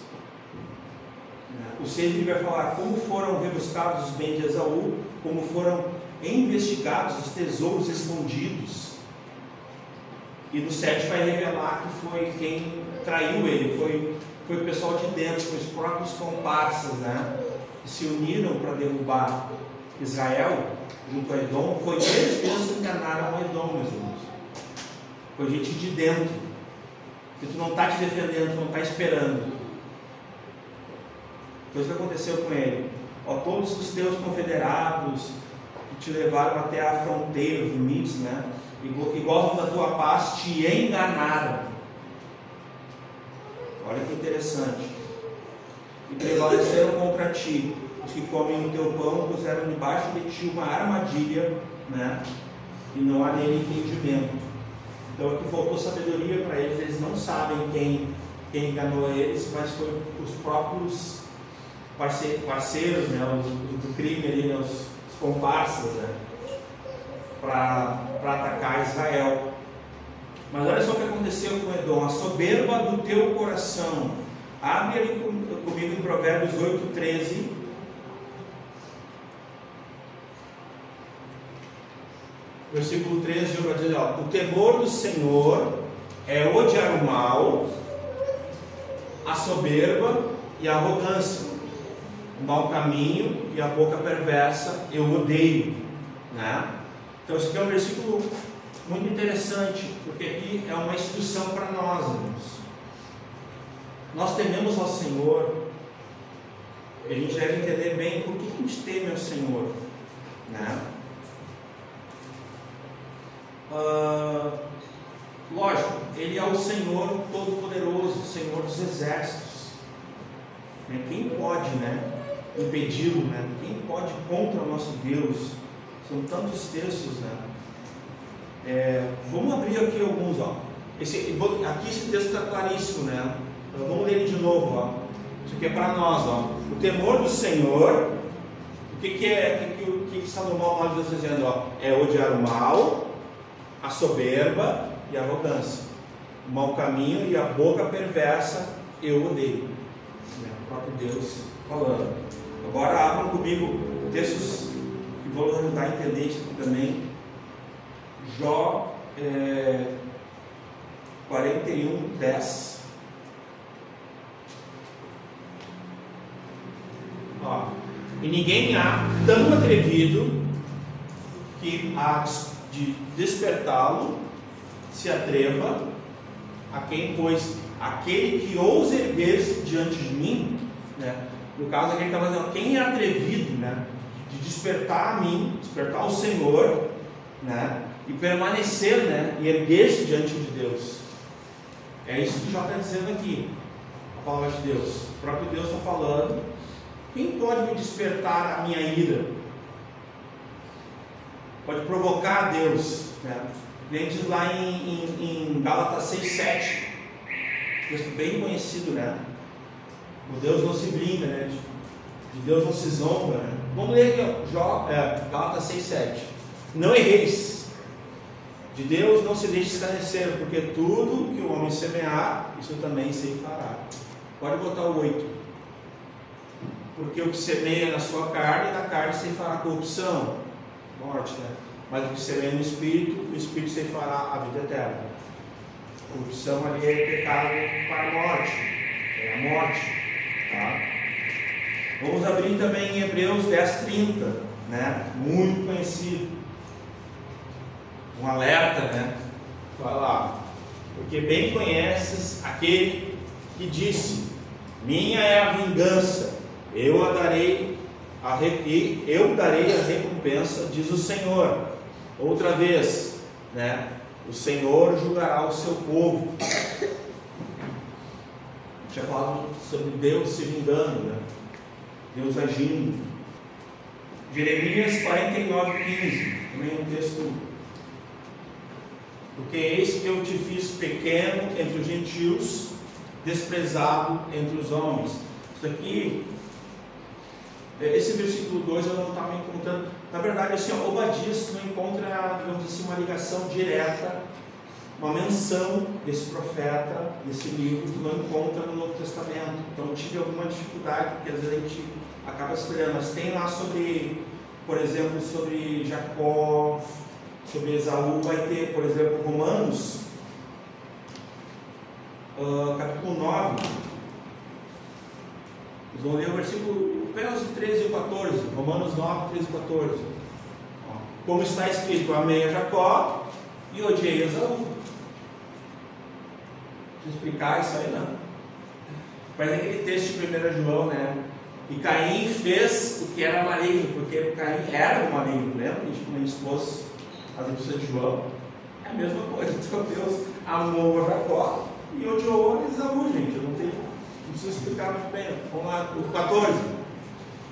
O 6 ele vai falar como foram rebuscados os bens de Esaú, como foram investigados os tesouros escondidos. E no 7 vai revelar que foi quem traiu ele, foi o pessoal de dentro, foi os próprios comparsas, né? Que se uniram para derrubar Israel junto a Edom. Foi eles mesmos que enganaram a Edom, meus irmãos. Foi gente de dentro, que tu não está te defendendo, tu não está esperando. Foi isso que aconteceu com ele. Ó, todos os teus confederados que te levaram até a fronteira, os limites, né? E gozam da tua paz, te enganaram. Olha que interessante. E prevaleceram contra ti. Os que comem o teu pão puseram debaixo de ti uma armadilha, né? E não há nele entendimento. Então aqui faltou sabedoria para eles. Eles não sabem quem enganou eles, mas foi os próprios parceiros, né? Do crime ali, né? Os comparsas, né? Para atacar Israel. Mas olha só o que aconteceu com Edom: a soberba do teu coração. Abre ali comigo em Provérbios 8:13. Versículo 13, vai dizer: ó, o temor do Senhor é odiar o mal, a soberba e a arrogância, o mau caminho e a boca perversa eu odeio, né? Então esse aqui é um versículo muito interessante, porque aqui é uma instrução para nós, irmãos. Nós tememos ao Senhor, e a gente deve entender bem por que a gente teme ao Senhor, né? Lógico, Ele é o Senhor Todo-Poderoso, o Senhor dos Exércitos, né? Quem pode, né, impedi-lo, né? Quem pode contra o nosso Deus? São tantos textos, né? Vamos abrir aqui alguns, ó. Aqui esse texto está claríssimo, né? Então, vamos ler ele de novo, ó. Isso aqui é para nós, ó. O temor do Senhor, o que Salomão está dizendo, ó? É odiar o mal, a soberba e a arrogância, o mau caminho e a boca perversa eu odeio. O próprio Deus falando. Agora abram comigo textos que vão nos ajudar a entender isso aqui também. Jó 41:10. Ó, e ninguém há tão atrevido que há de despertá-lo se atreva a quem, pois aquele que ousa erguer-se diante de mim, né? No caso aqui ele está dizendo, quem é atrevido, né? De despertar a mim, despertar o Senhor, né? E permanecer, né? E erguer-se diante de Deus. É isso que já está dizendo aqui, a palavra de Deus. O próprio Deus está falando. Quem pode me despertar a minha ira? Pode provocar a Deus, né? Nem diz lá em Gálatas 6:7, texto bem conhecido, né? O Deus não se brinca, né? De Deus não se zomba, né? Vamos ler aqui, ó, Gálatas 6:7. Não erreis, de Deus não se deixe escarnecer, porque tudo que o homem semear, isso também se fará. Pode botar o 8. Porque o que semeia na sua carne, da carne se fará corrupção, morte, né? Mas o que semeia no Espírito, o Espírito se fará a vida eterna. A corrupção ali é pecado para a morte, é a morte, tá? Vamos abrir também em Hebreus 10:30, né? Muito conhecido, um alerta, né? Vai lá, porque bem conheces aquele que disse: minha é a vingança, eu darei a recompensa, diz o Senhor. Outra vez, né? O Senhor julgará o seu povo. Tinha falado sobre Deus se vingando, né? Deus agindo. Jeremias 49:15, também um texto. Porque eis que eu te fiz pequeno entre os gentios, desprezado entre os homens. Isso aqui Esse versículo 2 eu não estava encontrando. Na verdade, assim, Obadias tu não encontra, digamos assim, uma ligação direta, uma menção desse profeta, desse livro, tu não encontra no Novo Testamento. Então eu tive alguma dificuldade, porque às vezes a gente acaba estudando, mas tem lá sobre, por exemplo, sobre Jacó, sobre Esaú, vai ter, por exemplo, Romanos, capítulo 9. Vocês vão ler o versículo apenas 13 e 14, Romanos 9, 13 e 14. Como está escrito, amei a Jacó e odiei Esaú. Deixa eu explicar isso aí, não. Mas aquele texto de 1 João, né? E Caim fez o que era maligno, porque Caim era o maligno, lembra? A gente expôs as epístolas de João. É a mesma coisa. Então Deus amou a Jacó e odiou Esaú, gente. Eu não preciso explicar muito bem. Vamos lá, o 14.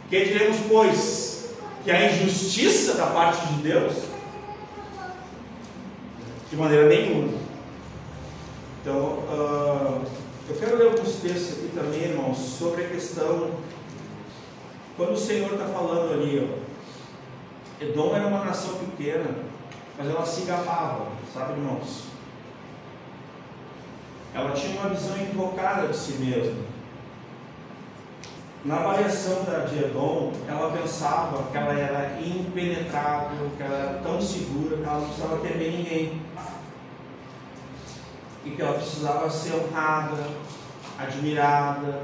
Que diremos, pois, que a injustiça da parte de Deus? De maneira nenhuma. Então, eu quero ler alguns textos aqui também, irmãos, sobre a questão, quando o Senhor está falando ali, ó, Edom era uma nação pequena, mas ela se gabava, sabe, irmãos? Ela tinha uma visão equivocada de si mesma. Na avaliação de Edom, ela pensava que ela era impenetrável, que ela era tão segura que ela não precisava temer ninguém. E que ela precisava ser honrada, admirada.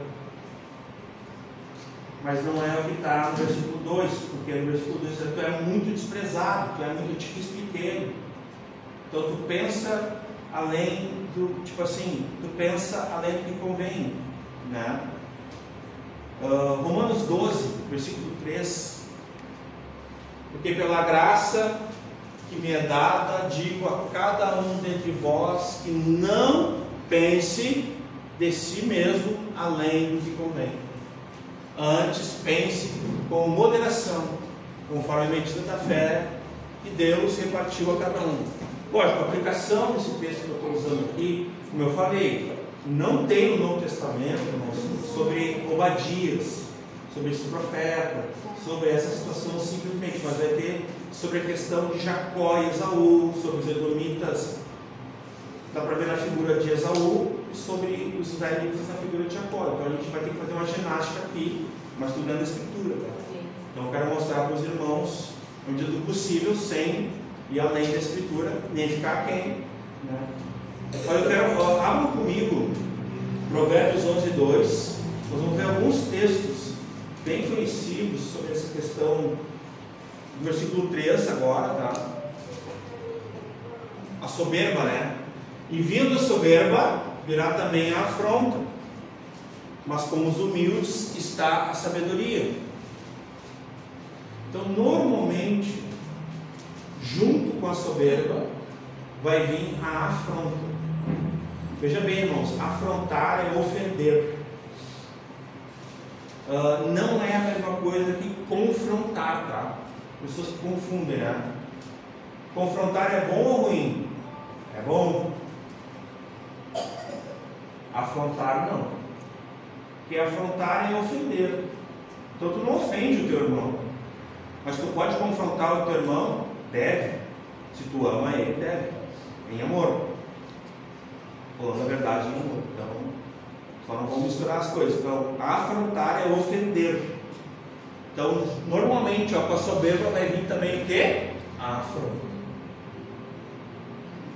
Mas não é o que está no versículo 2, porque no versículo 2 tu é muito desprezado, tu é muito difícil pequeno. Então tu pensa além do, tipo assim, tu pensa além do que convém, né? Romanos 12, versículo 3. Porque pela graça que me é dada, digo a cada um dentre vós que não pense de si mesmo além do que convém. Antes pense com moderação, conforme a medida da fé que Deus repartiu a cada um. Lógico, a aplicação desse texto que eu estou usando aqui, como eu falei, não tem no Novo Testamento, irmãos, sobre Obadias, sobre esse profeta, sobre essa situação simplesmente, mas vai ter sobre a questão de Jacó e Esaú, sobre os edomitas, dá para ver na figura de Esaú, e sobre os israelitas na figura de Jacó. Então a gente vai ter que fazer uma ginástica aqui, mas estudando a Escritura. Tá? Então eu quero mostrar para os irmãos, na medida do possível, sem ir além da Escritura, nem ficar aquém. Né? Eu quero, abram comigo Provérbios 11, 2. Nós vamos ver alguns textos bem conhecidos sobre essa questão do versículo 3 agora, tá? A soberba, né? E vindo a soberba, virá também a afronta, mas com os humildes está a sabedoria. Então, normalmente, junto com a soberba, vai vir a afronta. Veja bem, irmãos, afrontar é ofender. Não é a mesma coisa que confrontar, tá? As pessoas confundem, né? Confrontar é bom ou ruim? É bom. Afrontar não. Porque afrontar é ofender. Então tu não ofende o teu irmão, mas tu pode confrontar o teu irmão? Deve. Se tu ama ele, deve. Em amor. Falando a verdade em amor. Então, só não vamos misturar as coisas. Então, afrontar é ofender. Então, normalmente, com a soberba vai vir também o quê? A afronta.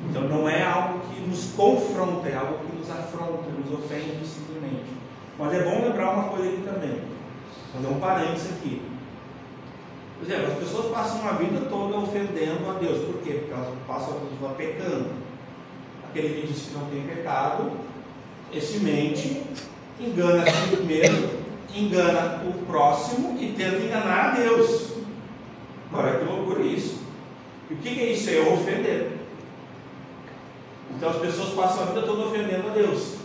Então, não é algo que nos confronta, é algo que nos afronta, nos ofende simplesmente. Mas é bom lembrar uma coisa aqui também. Fazer um parênteses aqui. Por exemplo, as pessoas passam a vida toda ofendendo a Deus. Por quê? Porque elas passam a vida pecando. Aquele que diz que não tem pecado, esse mente, engana a si mesmo, engana o próximo e tenta enganar a Deus. Olha que loucura isso. E o que é isso? É ofender. Então as pessoas passam a vida toda ofendendo a Deus,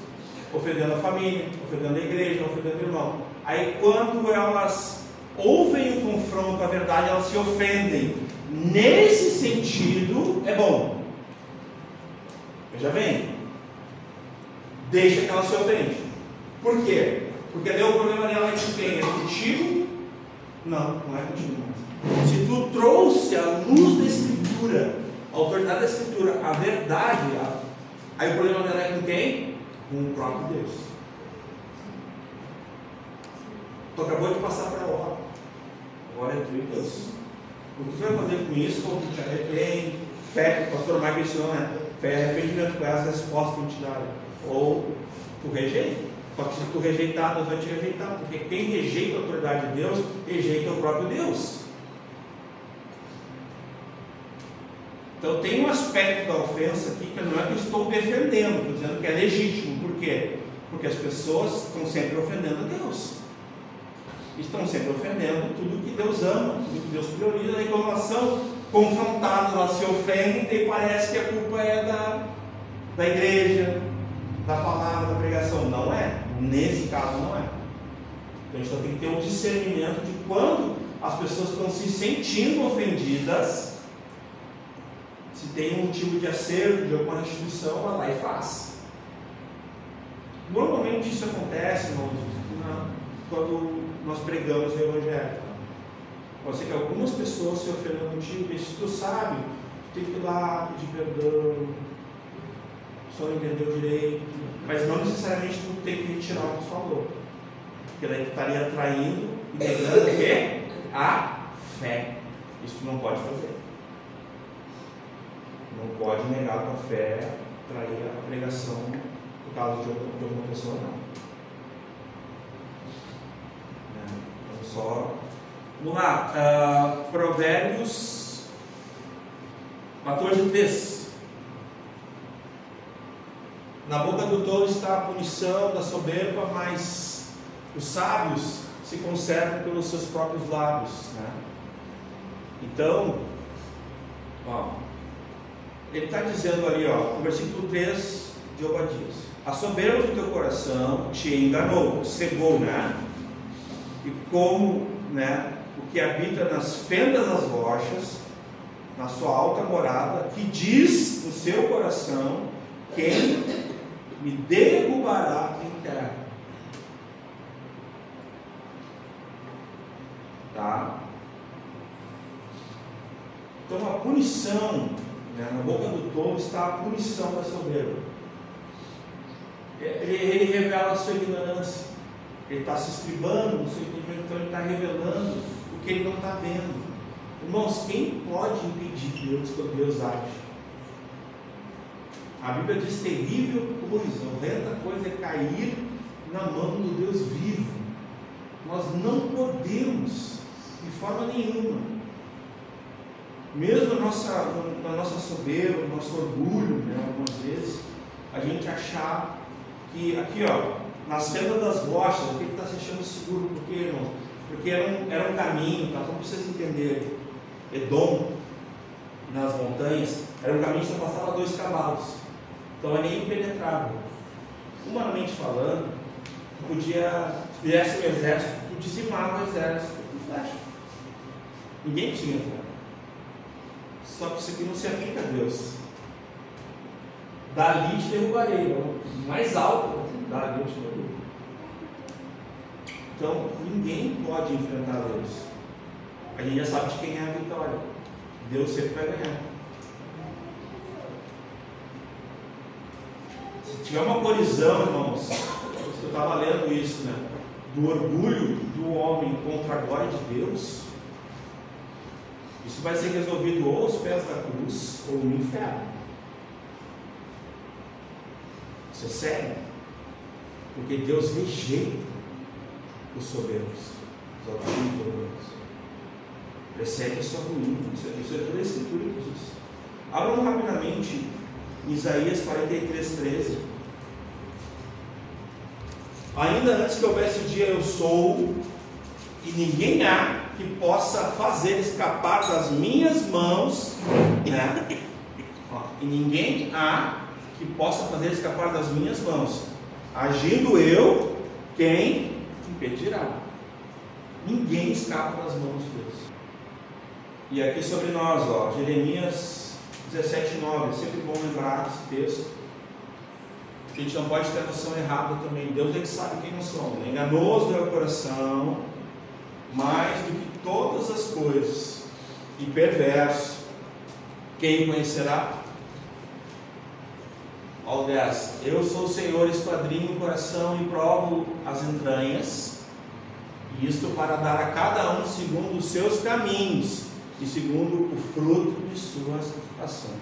ofendendo a família, ofendendo a igreja, ofendendo o irmão. Aí quando elas ouvem o confronto à verdade, elas se ofendem. Nesse sentido, é bom. Veja bem, deixa que ela se ofende. Por quê? Porque daí o problema dela é com quem? É contigo Não é contigo mais. Se tu trouxe a luz da Escritura, a autoridade da Escritura, a verdade, aí o problema dela é com quem? Com o próprio Deus. Tu acabou de passar para a hora. Agora é tu e Deus. O que tu vai fazer com isso? Como tu te arrepende? Fé, o pastor Michael ensinou, né? Fé e arrependimento, com essa resposta que te dá. Ou tu rejeita. Só que se tu rejeitar, Deus vai te rejeitar. Porque quem rejeita a autoridade de Deus, rejeita o próprio Deus. Então tem um aspecto da ofensa aqui que não é que eu estou defendendo, estou dizendo que é legítimo. Por quê? Porque as pessoas estão sempre ofendendo a Deus. Estão sempre ofendendo tudo que Deus ama, tudo que Deus prioriza. E quando elas são confrontadas, elas se ofendem e parece que a culpa é da igreja, da palavra, da pregação. Não é. Nesse caso não é. Então a gente só tem que ter um discernimento de quando as pessoas estão se sentindo ofendidas. Se tem um motivo de acerto de alguma instituição, ela vai e faz. Normalmente isso acontece, irmãos, quando nós pregamos o Evangelho. Pode ser que algumas pessoas se ofendam contigo, e se tu sabe, tu tem que ir lá pedir perdão, só não entendeu direito, mas não necessariamente tu tem que retirar o que tu falou, porque daí tu estaria traindo e negando o quê? A fé. Isso tu não pode fazer. Não pode negar a tua fé, trair a pregação por causa de outra pessoa, não. Então só... Vamos lá, Provérbios 14:3. Na boca do tolo está a punição da soberba, mas os sábios se conservam pelos seus próprios lábios, né? Então, ele está dizendo ali, no versículo 3 de Obadias: a soberba do teu coração te enganou, cegou, né? E como, né, o que habita nas fendas das rochas, na sua alta morada, que diz no seu coração: quem me derrubará em terra? Tá? Então a punição, né, na boca do tolo está a punição da soberba. Ele revela a sua ignorância. Ele está se estribando no seu entendimento, então ele está revelando o que ele não está vendo. Irmãos, quem pode impedir Deus quando Deus age? A Bíblia diz: terrível coisa, horrenda coisa é cair na mão do Deus vivo. Nós não podemos, de forma nenhuma, mesmo na nossa soberba, no nosso orgulho, né, algumas vezes, a gente achar que aqui, nas fendas das rochas, o que está se achando seguro? Por quê, irmão? Porque era um caminho, tá? Então vocês entenderem, Edom, nas montanhas, era um caminho que só passava 2 cavalos, então é nem impenetrável. Humanamente falando, tu podia, se fizesse um exército, tu dizimava o exército com flecha, ninguém tinha entrar. Só que isso aqui não se aplica a Deus. Dali te derrubarei, mais alto, dali eu te derrubarei. Então, ninguém pode enfrentar Deus. A gente já sabe de quem é a vitória. Deus sempre vai ganhar. Se tiver uma colisão, irmãos, eu estava lendo isso, né? Do orgulho do homem contra a glória de Deus, isso vai ser resolvido ou aos pés da cruz ou no inferno. Isso é sério. Porque Deus rejeita os soberbos, os altivos. Persegue a sua ruína. Isso é toda a Escritura que diz. Abram rapidamente Isaías 43:13. Ainda antes que houvesse o dia, eu sou, e ninguém há que possa fazer escapar das minhas mãos, né? E ninguém há que possa fazer escapar das minhas mãos. Agindo eu, quem impedirá? Ninguém escapa das mãos de Deus. E aqui sobre nós, Jeremias 17:9. É sempre bom lembrar desse texto. A gente não pode ter a noção errada também. Deus é que sabe quem nós somos. Enganoso é o coração mais do que todas as coisas, e perverso, quem conhecerá? Ao 10, eu sou o Senhor, esquadrinho o coração e provo as entranhas, e isto para dar a cada um segundo os seus caminhos, e segundo o fruto de suas ações.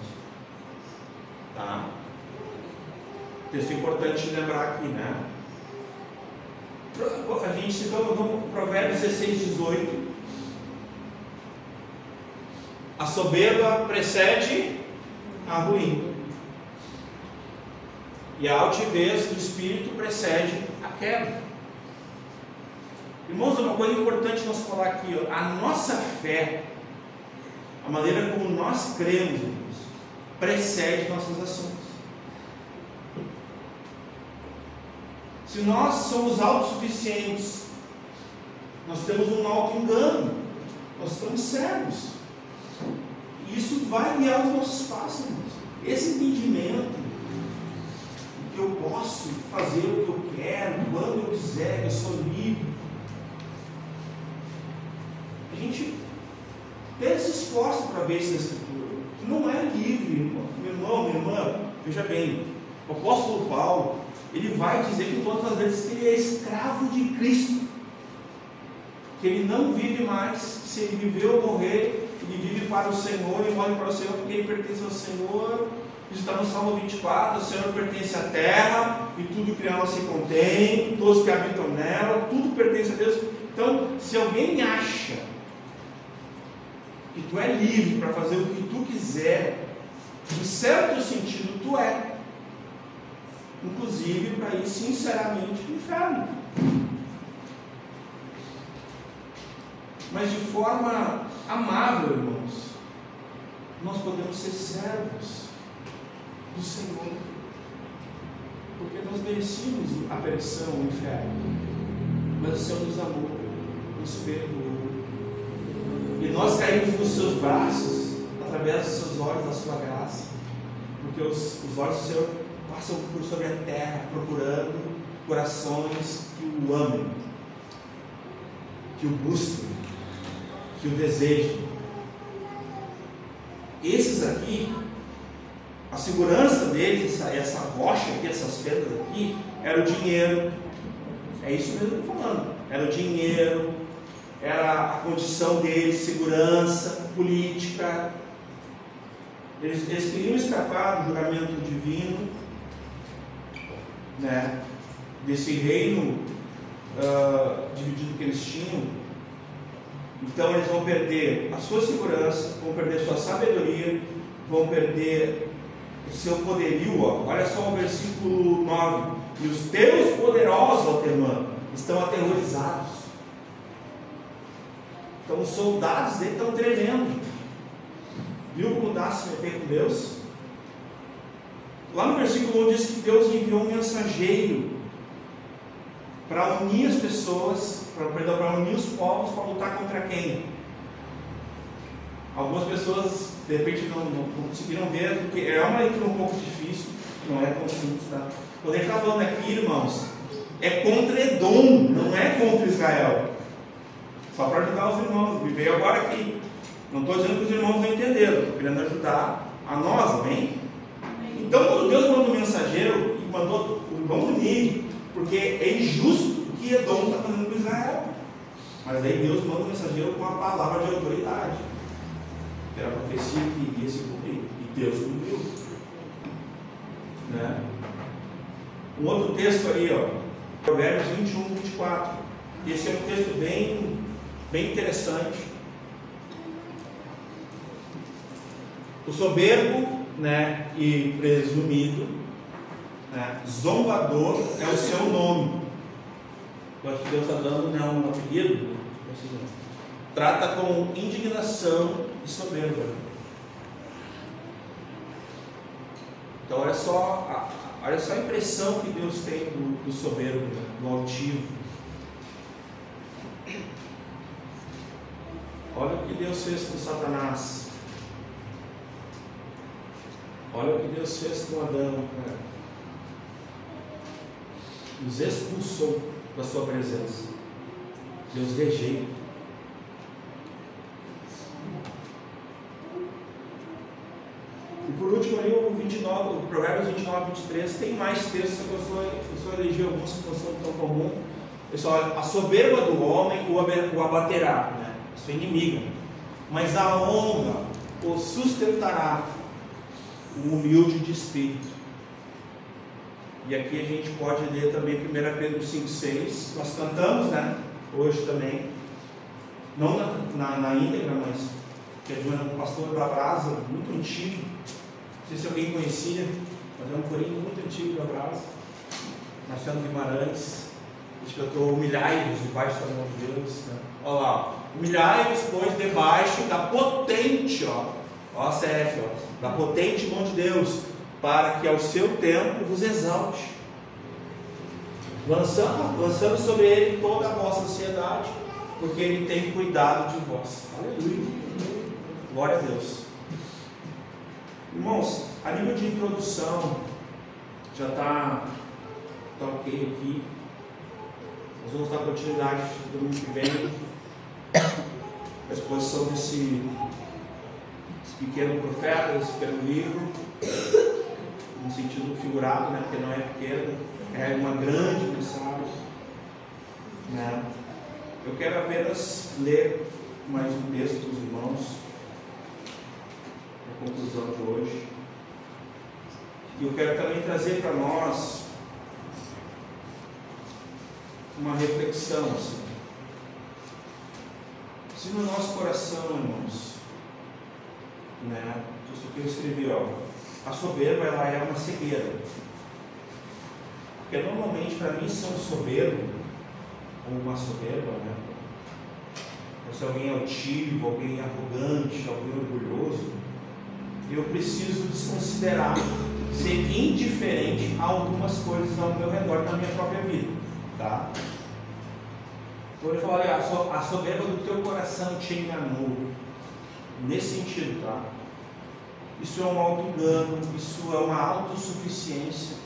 Tá? Texto importante lembrar aqui, né? A gente citou no Provérbios 16, 18. A soberba precede a ruína, e a altivez do espírito precede a queda. Irmãos, uma coisa importante nós falar aqui, ó, a nossa fé, a maneira como nós cremos, irmãos, precede nossas ações. Se nós somos autossuficientes, nós temos um auto-engano, nós estamos cegos, e isso vai guiar os nossos passos, irmãos. Esse entendimento de que eu posso fazer o que eu quero, quando eu quiser, que eu sou livre, a gente tem esse esforço para ver isso na Escritura. Tu não é livre, irmão. Meu irmão, minha irmã, veja bem, o apóstolo Paulo, ele vai dizer que todas as vezes que ele é escravo de Cristo, que ele não vive mais, se ele viveu ou morrer, ele vive para o Senhor e morre para o Senhor, porque ele pertence ao Senhor. Isso está no Salmo 24, o Senhor pertence à terra, e tudo que nela se contém, todos que habitam nela, tudo pertence a Deus. Então, se alguém acha que tu é livre para fazer o que tu quiser, em certo sentido tu é, inclusive para ir sinceramente no inferno. Mas de forma amável, irmãos, nós podemos ser servos do Senhor, porque nós merecíamos a perdição, o inferno, mas o Senhor nos amou, nos perdoou, e nós caímos nos seus braços através dos seus olhos, da sua graça, porque os olhos do Senhor passam por sobre a terra, procurando corações que o amem, que o busquem, que o desejem. Esses aqui, a segurança deles, essa rocha aqui, essas pedras aqui, era o dinheiro. É isso mesmo que eu estou falando. Era o dinheiro, era a condição deles, segurança política. Eles queriam escapar do julgamento divino, né, desse reino dividido que eles tinham. Então eles vão perder a sua segurança, vão perder a sua sabedoria, vão perder o seu poderio. Olha só o versículo 9: e os teus poderosos, ó irmã, estão aterrorizados. Então os soldados dele estão tremendo. Viu como dá se meter com Deus? Lá no versículo 1 diz que Deus enviou um mensageiro para unir as pessoas, para unir os povos, para lutar contra quem? Algumas pessoas de repente não conseguiram ver, porque é uma leitura um pouco difícil, não é tão simples, tá? Quando ele está falando aqui, irmãos, é contra Edom, não é contra Israel. Só para ajudar os irmãos, me veio agora aqui. Não estou dizendo que os irmãos não entenderam, estou querendo ajudar a nós, amém? Então, quando Deus mandou um mensageiro e mandou, vamos unir, porque é injusto o que Edom está fazendo com Israel. Mas aí Deus manda um mensageiro com a palavra de autoridade, que era a profecia que iria se cumprir, e Deus cumpriu, né? Um outro texto aí, ó, Provérbios 21, 24. Esse é um texto bem interessante. O soberbo, né, e presumido, né, zombador é o seu nome. Eu acho que Deus está dando, né, um apelido. Trata com indignação e soberba. Então olha só a impressão que Deus tem do soberbo, do altivo. Olha o que Deus fez com Satanás. Olha o que Deus fez com Adão, cara. Nos expulsou da sua presença. Deus rejeita. E por último ali o Provérbios 29, 23, tem mais textos que eu só elegi alguns que não são tão comuns. Pessoal, a soberba do homem o abaterá, né? Isso é inimiga. Mas a honra o sustentará, o humilde de espírito. E aqui a gente pode ler também 1 Pedro 5,6. Nós cantamos, né? Hoje também. Não na íntegra, mas que é de um pastor da Brasa, muito antigo. Não sei se alguém conhecia, mas é um corinho muito antigo da Brasa. Marcelo Guimarães. A gente cantou humilhai-vos debaixo da mão de Deus. Né? Olha lá. Humilhai-vos, pois, debaixo da potente, ó a CF, da potente mão de Deus, para que ao seu tempo vos exalte, lançando sobre ele toda a vossa ansiedade, porque ele tem cuidado de vós. Aleluia. Glória a Deus. Irmãos, a nível de introdução, já está ok aqui. Nós vamos dar continuidade do domingo que vem a exposição desse pequeno profeta, desse pequeno livro, no sentido figurado, né? Porque não é pequeno, é uma grande mensagem, né? Eu quero apenas ler mais um texto dos irmãos, a conclusão de hoje, e eu quero também trazer para nós uma reflexão, assim. Se no nosso coração, irmãos, né, isso que eu escrevi, a soberba, ela é uma cegueira. Porque normalmente, para mim, ser um soberbo ou uma soberba, né, ou se alguém é altivo, alguém arrogante, alguém orgulhoso, eu preciso desconsiderar, ser indiferente a algumas coisas ao meu redor, na minha própria vida, tá? Então ele fala, olha, a soberba do teu coração te enganou. Nesse sentido, tá? Isso é um auto-engano, isso é uma autossuficiência,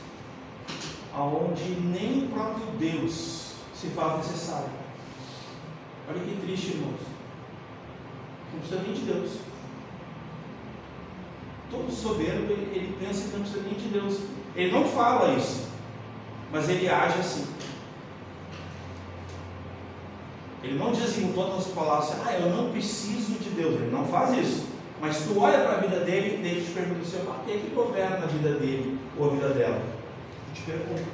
aonde nem o próprio Deus se faz necessário. Olha que triste, irmãos. Não precisa nem de Deus. Todo soberbo, ele pensa que não precisa nem de Deus. Ele não fala isso, mas ele age assim. Ele não diz assim com todas as palavras assim, eu não preciso de Deus. Ele não faz isso. Mas tu olha para a vida dele e te pergunta assim, quem é que governa a vida dele ou a vida dela? Eu te pergunto.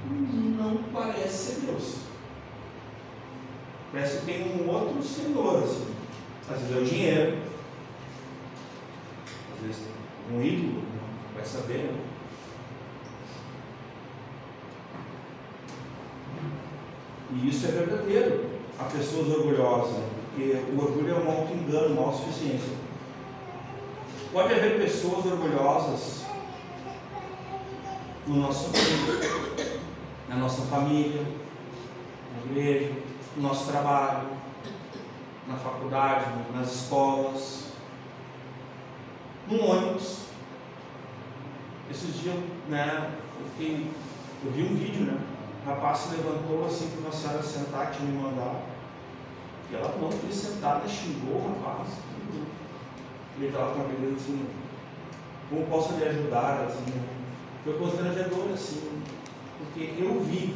Não parece ser Deus. Parece que tem um outro senhor, assim. Às vezes é o dinheiro, às vezes um ídolo, vai saber, né? E isso é verdadeiro. Há pessoas orgulhosas, né? Porque o orgulho é um auto-engano, uma autossuficiência. Pode haver pessoas orgulhosas no nosso meio, na nossa família, na igreja, no nosso trabalho, na faculdade, nas escolas, no ônibus. Esses dias, né, eu vi um vídeo, né? O rapaz se levantou assim para uma senhora sentar, que tinha me mandado. E ela não queria sentar, ela xingou o rapaz. Ele estava com a cabeça assim, como posso lhe ajudar? Assim, foi constrangedor assim, porque eu vi,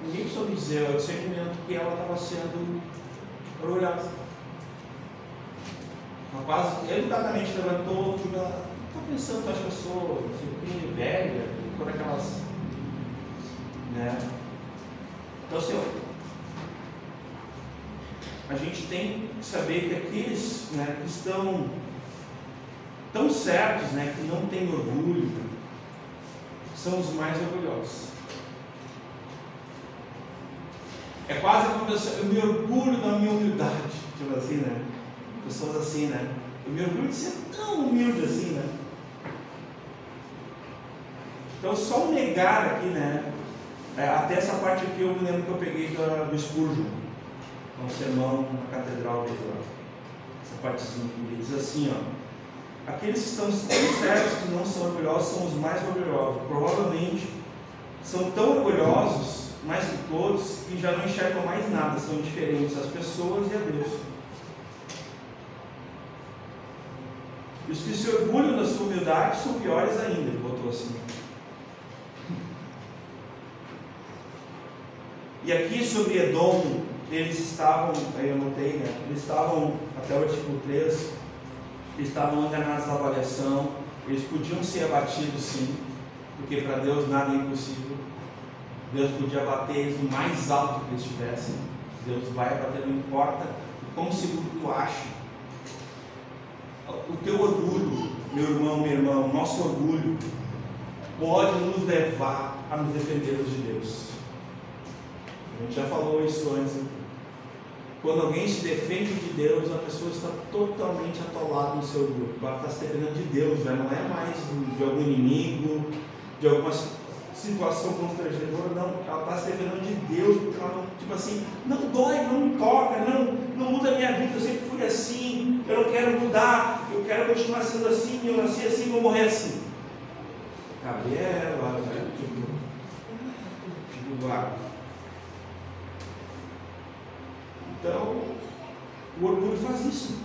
ninguém soube dizer, o sentimento que ela estava sendo orgulhosa. O rapaz educadamente levantou, estou pensando que as pessoas, assim, velha, por aquelas. Né? Então, Senhor, a gente tem que saber que aqueles, né, que estão tão certos, né, que não têm orgulho, são os mais orgulhosos. É quase como eu me orgulho da minha humildade, tipo assim, né? Pessoas assim, né? Eu me orgulho de ser tão humilde assim, né? Então, só o negar aqui, né? Até essa parte aqui eu me lembro que eu peguei do Spurgeon, um sermão na catedral dele lá. Essa partezinha que ele diz assim, aqueles que estão tão certos que não são orgulhosos são os mais orgulhosos. Provavelmente são tão orgulhosos, mais que todos, que já não enxergam mais nada, são indiferentes às pessoas e a Deus. E os que se orgulham da sua humildade são piores ainda, ele botou assim. E aqui sobre Edom, eles estavam, aí eu notei, né? Eles estavam, até o versículo 3, eles estavam enganados na avaliação, eles podiam ser abatidos sim, porque para Deus nada é impossível. Deus podia abater eles no mais alto que eles estivessem. Deus vai abater, não importa o quão seguro tu acha. O teu orgulho, meu irmão, minha irmã, o nosso orgulho pode nos levar a nos defendermos de Deus. A gente já falou isso antes. Quando alguém se defende de Deus, a pessoa está totalmente atolada no seu orgulho. Ela está se defendendo de Deus, já não é mais de algum inimigo, de alguma situação constrangedora, não. Ela está se defendendo de Deus, porque ela não, tipo assim, não dói, não me toca, não muda a minha vida, eu sempre fui assim, eu não quero mudar, eu quero continuar sendo assim, eu nasci assim, vou morrer assim. Gabriela, tipo lá. Então, o orgulho faz isso.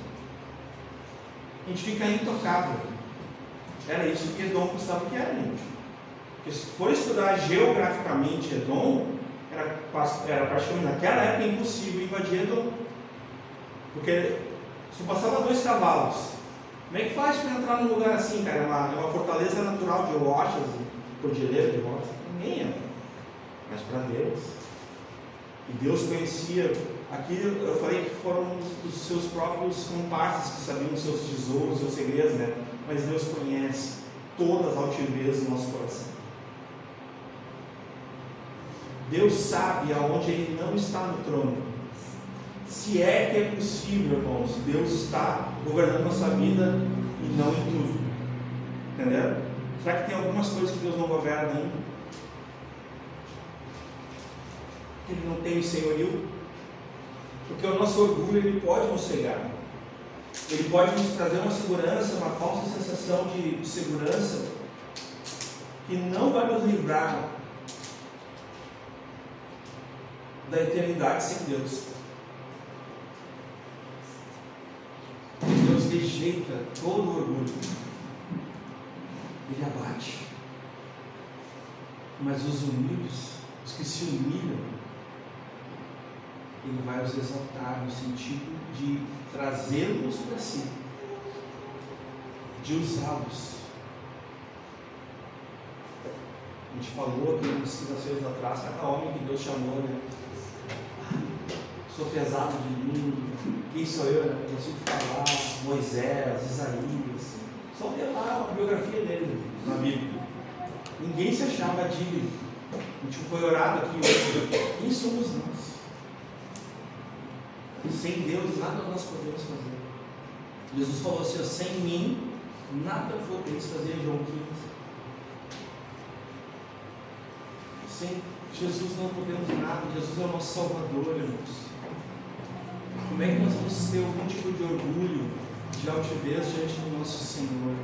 A gente fica intocável. Era isso que Edom pensava que era, gente. Porque se for estudar geograficamente Edom, era praticamente naquela época impossível invadir Edom. Porque se passava 2 cavalos, como é que faz para entrar num lugar assim, cara? É uma fortaleza natural de rochas, cordilheira de rochas. Ninguém entra. Mas para Deus. E Deus conhecia. Aqui eu falei que foram os seus próprios comparsas que sabiam os seus tesouros, os seus segredos, né? Mas Deus conhece todas as altivez do nosso coração. Deus sabe aonde Ele não está no trono. Se é que é possível, irmãos, Deus está governando nossa vida e não em tudo. Entendeu? Será que tem algumas coisas que Deus não governa ainda? Que Ele não tem o senhorio? Porque o nosso orgulho, ele pode nos cegar. Ele pode nos trazer uma segurança, uma falsa sensação de segurança, que não vai nos livrar da eternidade sem Deus. Deus rejeita todo o orgulho. Ele abate. Mas os humildes, os que se humilham, Ele vai os exaltar no sentido de trazê-los para si, de usá-los. A gente falou aqui umas quintas-feiras atrás, cada homem que Deus chamou, né? Sou pesado de mim, quem sou eu? Né? Eu consigo falar, Moisés, Isaías, só ler lá a biografia dele na Bíblia. Ninguém se achava digno. A gente foi orado aqui hoje. Quem somos nós? Sem Deus, nada nós podemos fazer. Jesus falou assim: sem mim, nada podeis fazer. João 15. Sem Jesus não podemos nada. Jesus é o nosso Salvador, irmãos. Como é que nós vamos ter algum tipo de orgulho, de altivez diante do nosso Senhor?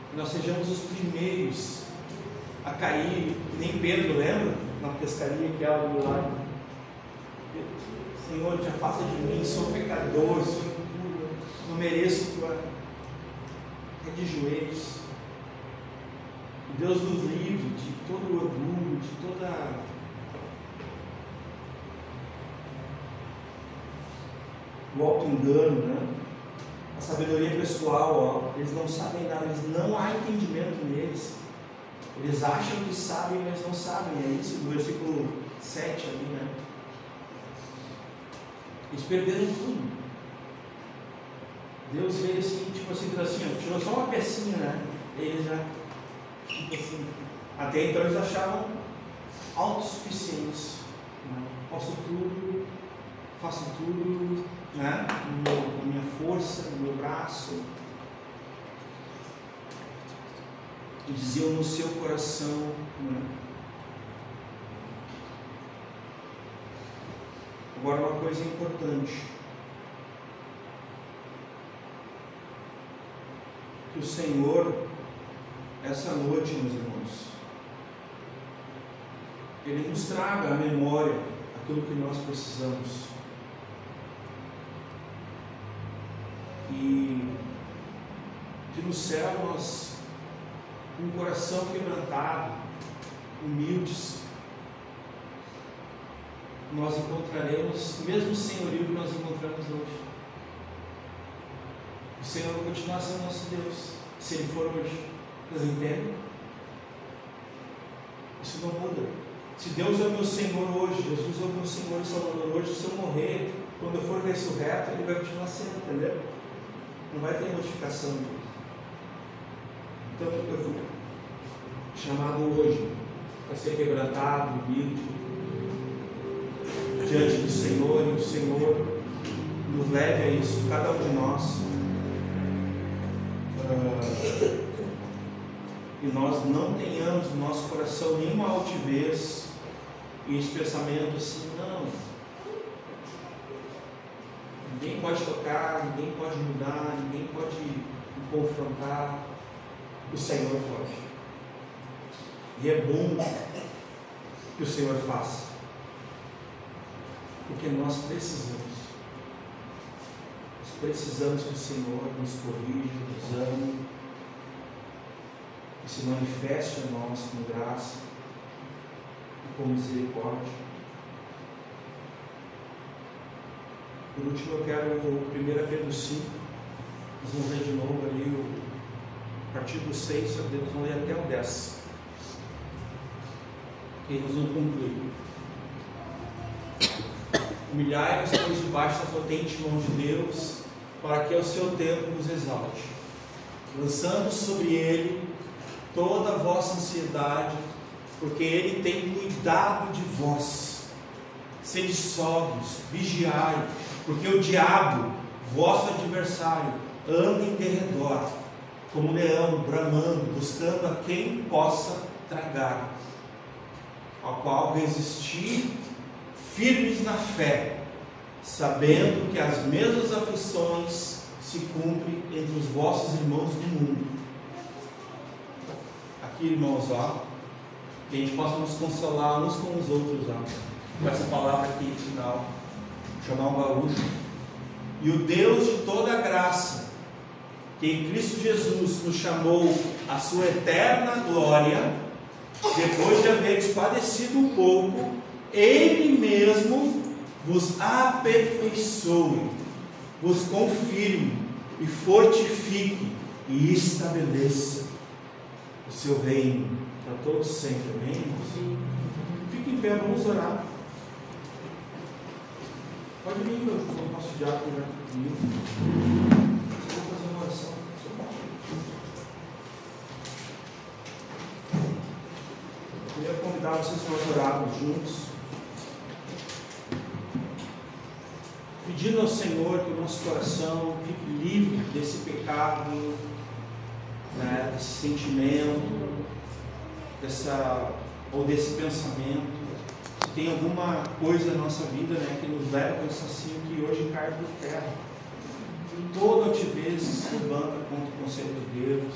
Que nós sejamos os primeiros a cair, que nem Pedro, lembra? Na pescaria que era do lado. Senhor, te afasta de mim, sou pecador, sou impuro, não mereço tua. É de joelhos. E Deus nos livre de todo o orgulho, de toda o auto-engano, né? A sabedoria pessoal, ó, eles não sabem nada, não há entendimento neles. Eles acham que sabem, mas não sabem. É isso do versículo 7 ali, né? Eles perderam tudo. Deus veio assim, tipo assim, tirou só uma pecinha, né? Eles já, tipo assim, até então eles achavam autossuficientes. Né? Posso tudo, faço tudo, né? Na minha força, no meu braço. E diziam no seu coração, né? Agora, uma coisa importante, que o Senhor, essa noite, meus irmãos, Ele nos traga à memória aquilo que nós precisamos. E que no céu nós, com um coração quebrantado, humildes, nós encontraremos o mesmo senhorio que nós encontramos hoje. O Senhor vai continuar sendo nosso Deus, se Ele for hoje. Vocês entendem? Isso não muda. Se Deus é o meu Senhor hoje, Jesus é o meu Senhor e Salvador hoje, se eu morrer, quando eu for ressurreto, Ele vai continuar sendo, entendeu? Não vai ter modificação disso. Então eu fui chamado hoje para ser quebrantado, humilde, diante do Senhor, e o Senhor nos leve a isso, cada um de nós. E nós não tenhamos no nosso coração nenhuma altivez e esse pensamento assim, não, ninguém pode tocar, ninguém pode mudar, ninguém pode me confrontar. O Senhor pode. E é bom que o Senhor faça, porque nós precisamos que o Senhor nos corrija, nos ame, que se manifeste a nós com graça e com misericórdia. Por último, eu quero 1 Pedro 5, nós vamos ler de novo ali a partir do 6, nós vamos ler até o 10, e nós vamos concluir. Humilhai-vos, pois, debaixo da potente mão de Deus, para que ao seu tempo vos exalte, lançando sobre Ele toda a vossa ansiedade, porque Ele tem cuidado de vós. Sede sóbrios, vigiai, porque o diabo, vosso adversário, anda em derredor, como um leão, bramando, buscando a quem possa tragar, ao qual resistir firmes na fé, sabendo que as mesmas aflições se cumprem entre os vossos irmãos do mundo. Aqui, irmãos, ó, que a gente possa nos consolar uns com os outros, ó, com essa palavra aqui final, chamar um gaúcho. E o Deus de toda a graça, que em Cristo Jesus nos chamou à sua eterna glória, depois de haveres padecido um pouco, Ele mesmo vos aperfeiçoe, vos confirme e fortifique e estabeleça o seu reino para todos sempre. Amém? Fique em pé, vamos orar. Pode vir, meu nosso diácono já comigo. Vou fazer uma oração. Eu queria convidar vocês para orarmos juntos, pedindo ao Senhor que o nosso coração fique livre desse pecado, né, desse sentimento, desse pensamento. Se tem alguma coisa na nossa vida, né, que nos leva a pensar assim, que hoje cai por terra. Toda altivez que se levanta contra o conselho de Deus,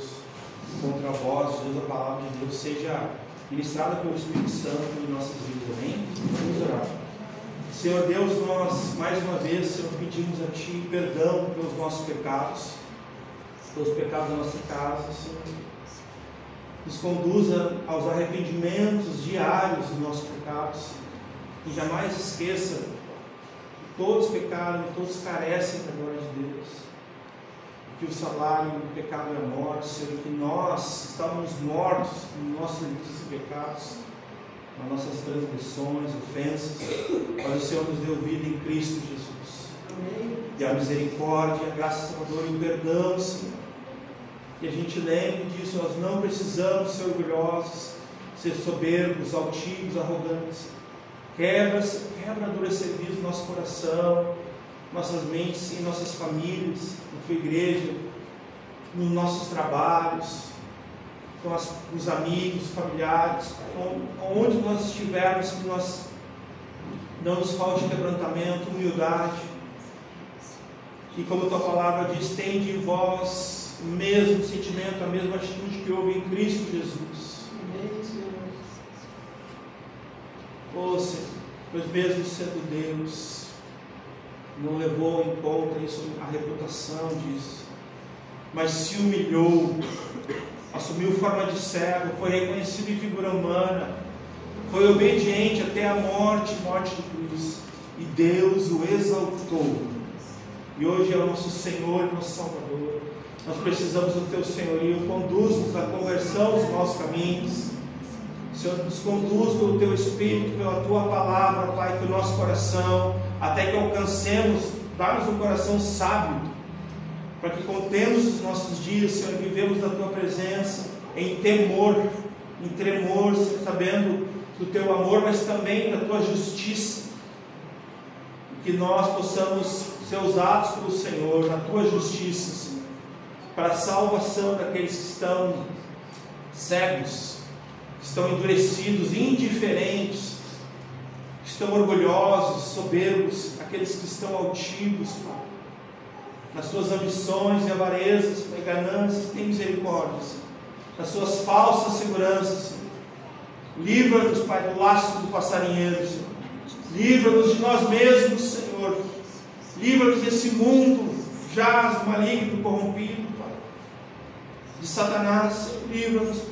contra a voz de Deus, a palavra de Deus, seja ministrada pelo Espírito Santo em nossas vidas. Amém? Vamos orar. Senhor Deus, nós mais uma vez, Senhor, pedimos a Ti perdão pelos nossos pecados, pelos pecados da nossa casa, Senhor. Nos conduza aos arrependimentos diários dos nossos pecados, e jamais esqueça que todos pecaram e todos carecem da glória de Deus, que o salário do pecado é a morte, Senhor, que nós estávamos mortos nos nossos delitos e pecados, nas nossas transgressões, ofensas, mas o Senhor nos deu vida em Cristo Jesus. Amém. E a misericórdia, a graça salvadora e o perdão, Senhor. Que a gente lembre disso, nós não precisamos ser orgulhosos, ser soberbos, altivos, arrogantes. Quebra a dureza do nosso coração, nossas mentes e nossas famílias, na tua igreja, nos nossos trabalhos, com os amigos, familiares, onde nós estivermos, que nós não nos falte quebrantamento, humildade, e como a tua palavra diz, tende em vós o mesmo sentimento, a mesma atitude que houve em Cristo Jesus. Amém, Senhor. Oh, Senhor, pois mesmo sendo Deus, não levou em conta isso, a reputação disso, mas se humilhou, assumiu forma de servo, foi reconhecido em figura humana, foi obediente até a morte de cruz, e Deus o exaltou, e hoje é o nosso Senhor e nosso Salvador. Nós precisamos do Teu senhorio. Conduz-nos à conversão dos nossos caminhos, Senhor, nos conduz pelo Teu Espírito, pela Tua palavra, Pai, que o nosso coração, até que alcancemos, dá-nos um coração sábio, para que contemos os nossos dias, Senhor, vivemos da Tua presença, em temor, em tremor, Senhor, sabendo do Teu amor, mas também da Tua justiça, que nós possamos ser usados pelo Senhor, na Tua justiça, Senhor, para a salvação daqueles que estão cegos, que estão endurecidos, indiferentes, que estão orgulhosos, soberbos, aqueles que estão altivos, Pai, nas suas ambições e avarezas, Pai, ganâncias, tem misericórdia, Senhor, nas suas falsas seguranças, Senhor. Livra-nos, Pai, do laço do passarinheiro, Senhor. Livra-nos de nós mesmos, Senhor. Livra-nos desse mundo jaz, maligno, corrompido, Pai, de Satanás, Senhor. Livra-nos, Pai.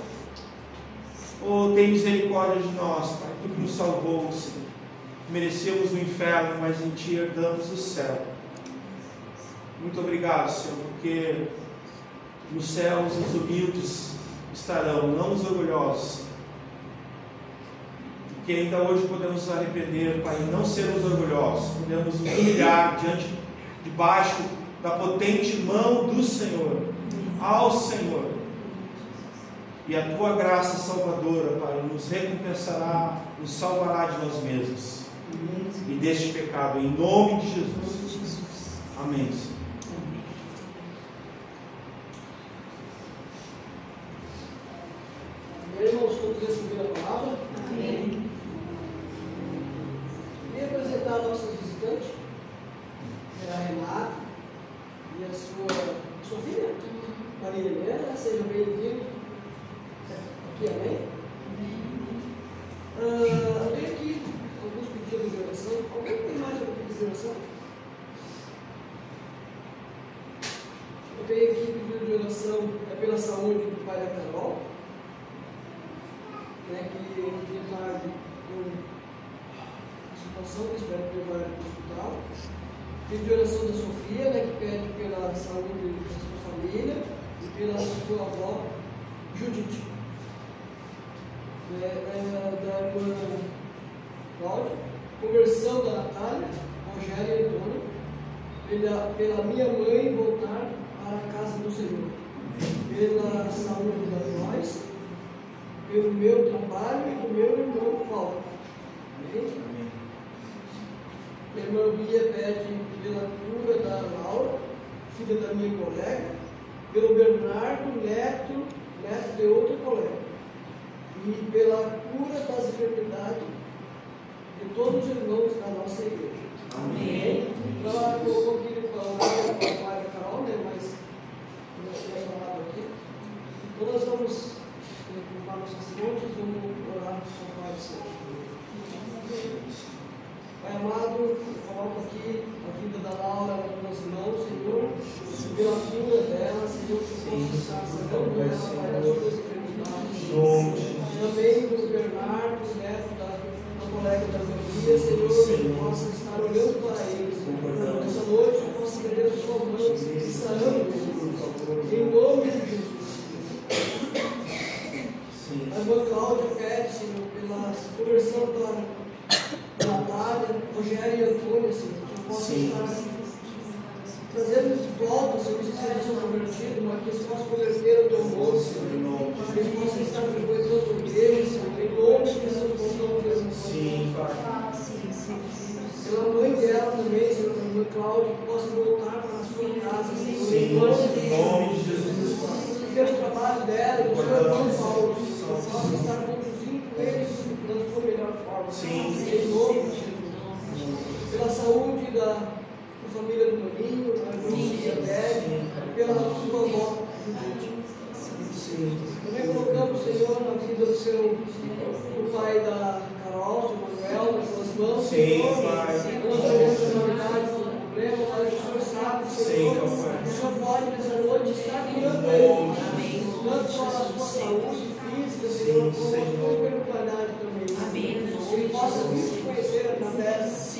Oh, tem misericórdia de nós, Pai, Tu que nos salvou, Senhor. Merecemos o inferno, mas em Ti herdamos o céu. Muito obrigado, Senhor, porque nos céus os humildes estarão, não os orgulhosos. Que ainda hoje podemos nos arrepender, Pai, e não sermos orgulhosos, podemos nos humilhar debaixo da potente mão do Senhor, ao Senhor, e a Tua graça salvadora, Pai, nos recompensará, nos salvará de nós mesmos e deste pecado, em nome de Jesus. Amém. Irmãos, todos receberam a palavra? Amém. Queria apresentar a nossa visitante, a Renata, e a sua filha, Maria Helena. Seja bem-vindo aqui, amém? Eu tenho aqui alguns pedidos de oração. Alguém tem mais algum pedido de oração? Eu tenho aqui pedido de oração pela saúde do pai da Carol, que ele está com situação, que espero que ele vá para o hospital. Pedido de oração da Sofia, que pede pela saúde da sua família e pela sua avó Judite. Da irmã Cláudia, conversão da Natália, Rogério e Antônio, pela minha mãe voltar para a casa do Senhor, pela saúde da nós, pelo meu trabalho e do meu irmão Paulo. Amém? A irmã Bia pede pela cura da Laura, filha da minha colega, pelo Bernardo, neto de outra colega, e pela cura das enfermidades de todos os irmãos da nossa igreja. Amém. Ela colocou aqui para orar com a pai da Carol, mas não tinha falado aqui. Então nós vamos limpar nossas fontes, vamos orar com o Pai do Senhor. Pai amado, eu coloco aqui a vida da Laura nas tuas mãos, Senhor, pela cura dela, Senhor, que possa estar sanando ela, Pai, das suas enfermidades. Também do Bernardo, neto da colega da Maria, Senhor, que possa estar olhando para eles. Nessa noite, que possa estender a sua mão e sarando, em nome de Jesus. A irmã Cláudia pede, Senhor, pela conversão da Natália, Rogério e Antônio, Senhor, que possa estar trazendo de volta, Senhor, se eles são convertidos, mas que eles possam converter o teu nome, Senhor, que eles possam estar frequentando o igreja, Senhor, em nome de Jesus, Sim, Pai. Pela mãe dela também, Senhor, a irmã Cláudia, que possa voltar para a sua casa, Senhor, em nome de Jesus. Pelo trabalho dela, do seu irmão Paulo, possa estar conduzindo eles da sua melhor forma. Em nome de Jesus. Pela saúde da família do Maninho, da irmã Bede, pela sua avó. Também colocamos, Senhor, na vida do pai da Carol, do Manuel, nas suas mãos. Sim, Pai. Nós oramos na verdade problema, mas o Senhor sabe, o Sim, Senhor pode nessa noite estar curando ele. Tanto para a sua saúde física, Senhor, como a sua espiritualidade também. Ele possa vir te conhecer através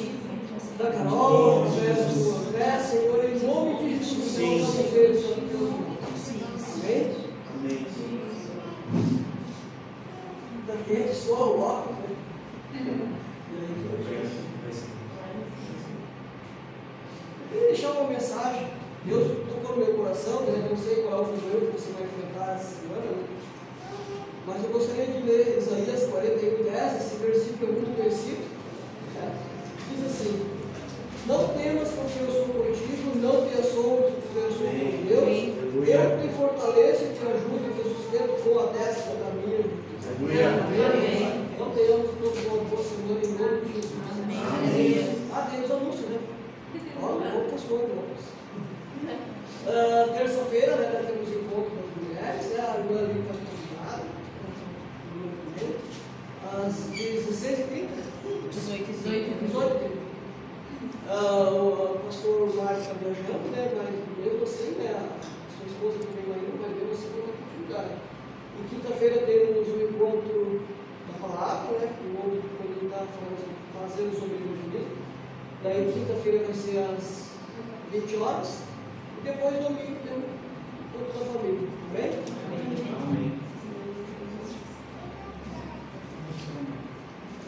da Carol, através da sua fé, Senhor, em nome de Jesus, Senhor, nós devemos ser amém? Amém. Está quente, só o óculos, né? Eu queria deixar uma mensagem. Deus tocou no meu coração, né? Eu não sei qual é o problema que você vai enfrentar essa semana, né? Mas eu gostaria de ler Isaías 41:10, esse versículo é muito conhecido. Diz assim: não temas porque eu sou contigo, não te assombres porque eu sou teu Deus. Eu te fortaleço e te ajudo e te sustento com a destra da minha justiça. Não tenhamos todos uma boa semana em nome de Jesus. Tem os anúncios, né? Olha, pouco pessoa, terça-feira, né, nós temos encontro das mulheres, né? A irmã ali está convidada. Às 16h30? 18h30. O pastor Mário está viajando, né? Mas mesmo assim, né? A sua esposa também vai indo, mas mesmo assim tem uma continuidade. E quinta-feira temos o encontro da palavra, né? O homem quando ele está fazendo sobre o evangelismo. Daí quinta-feira vai ser às 20 horas. E depois domingo tem o encontro da família. Amém? Amém.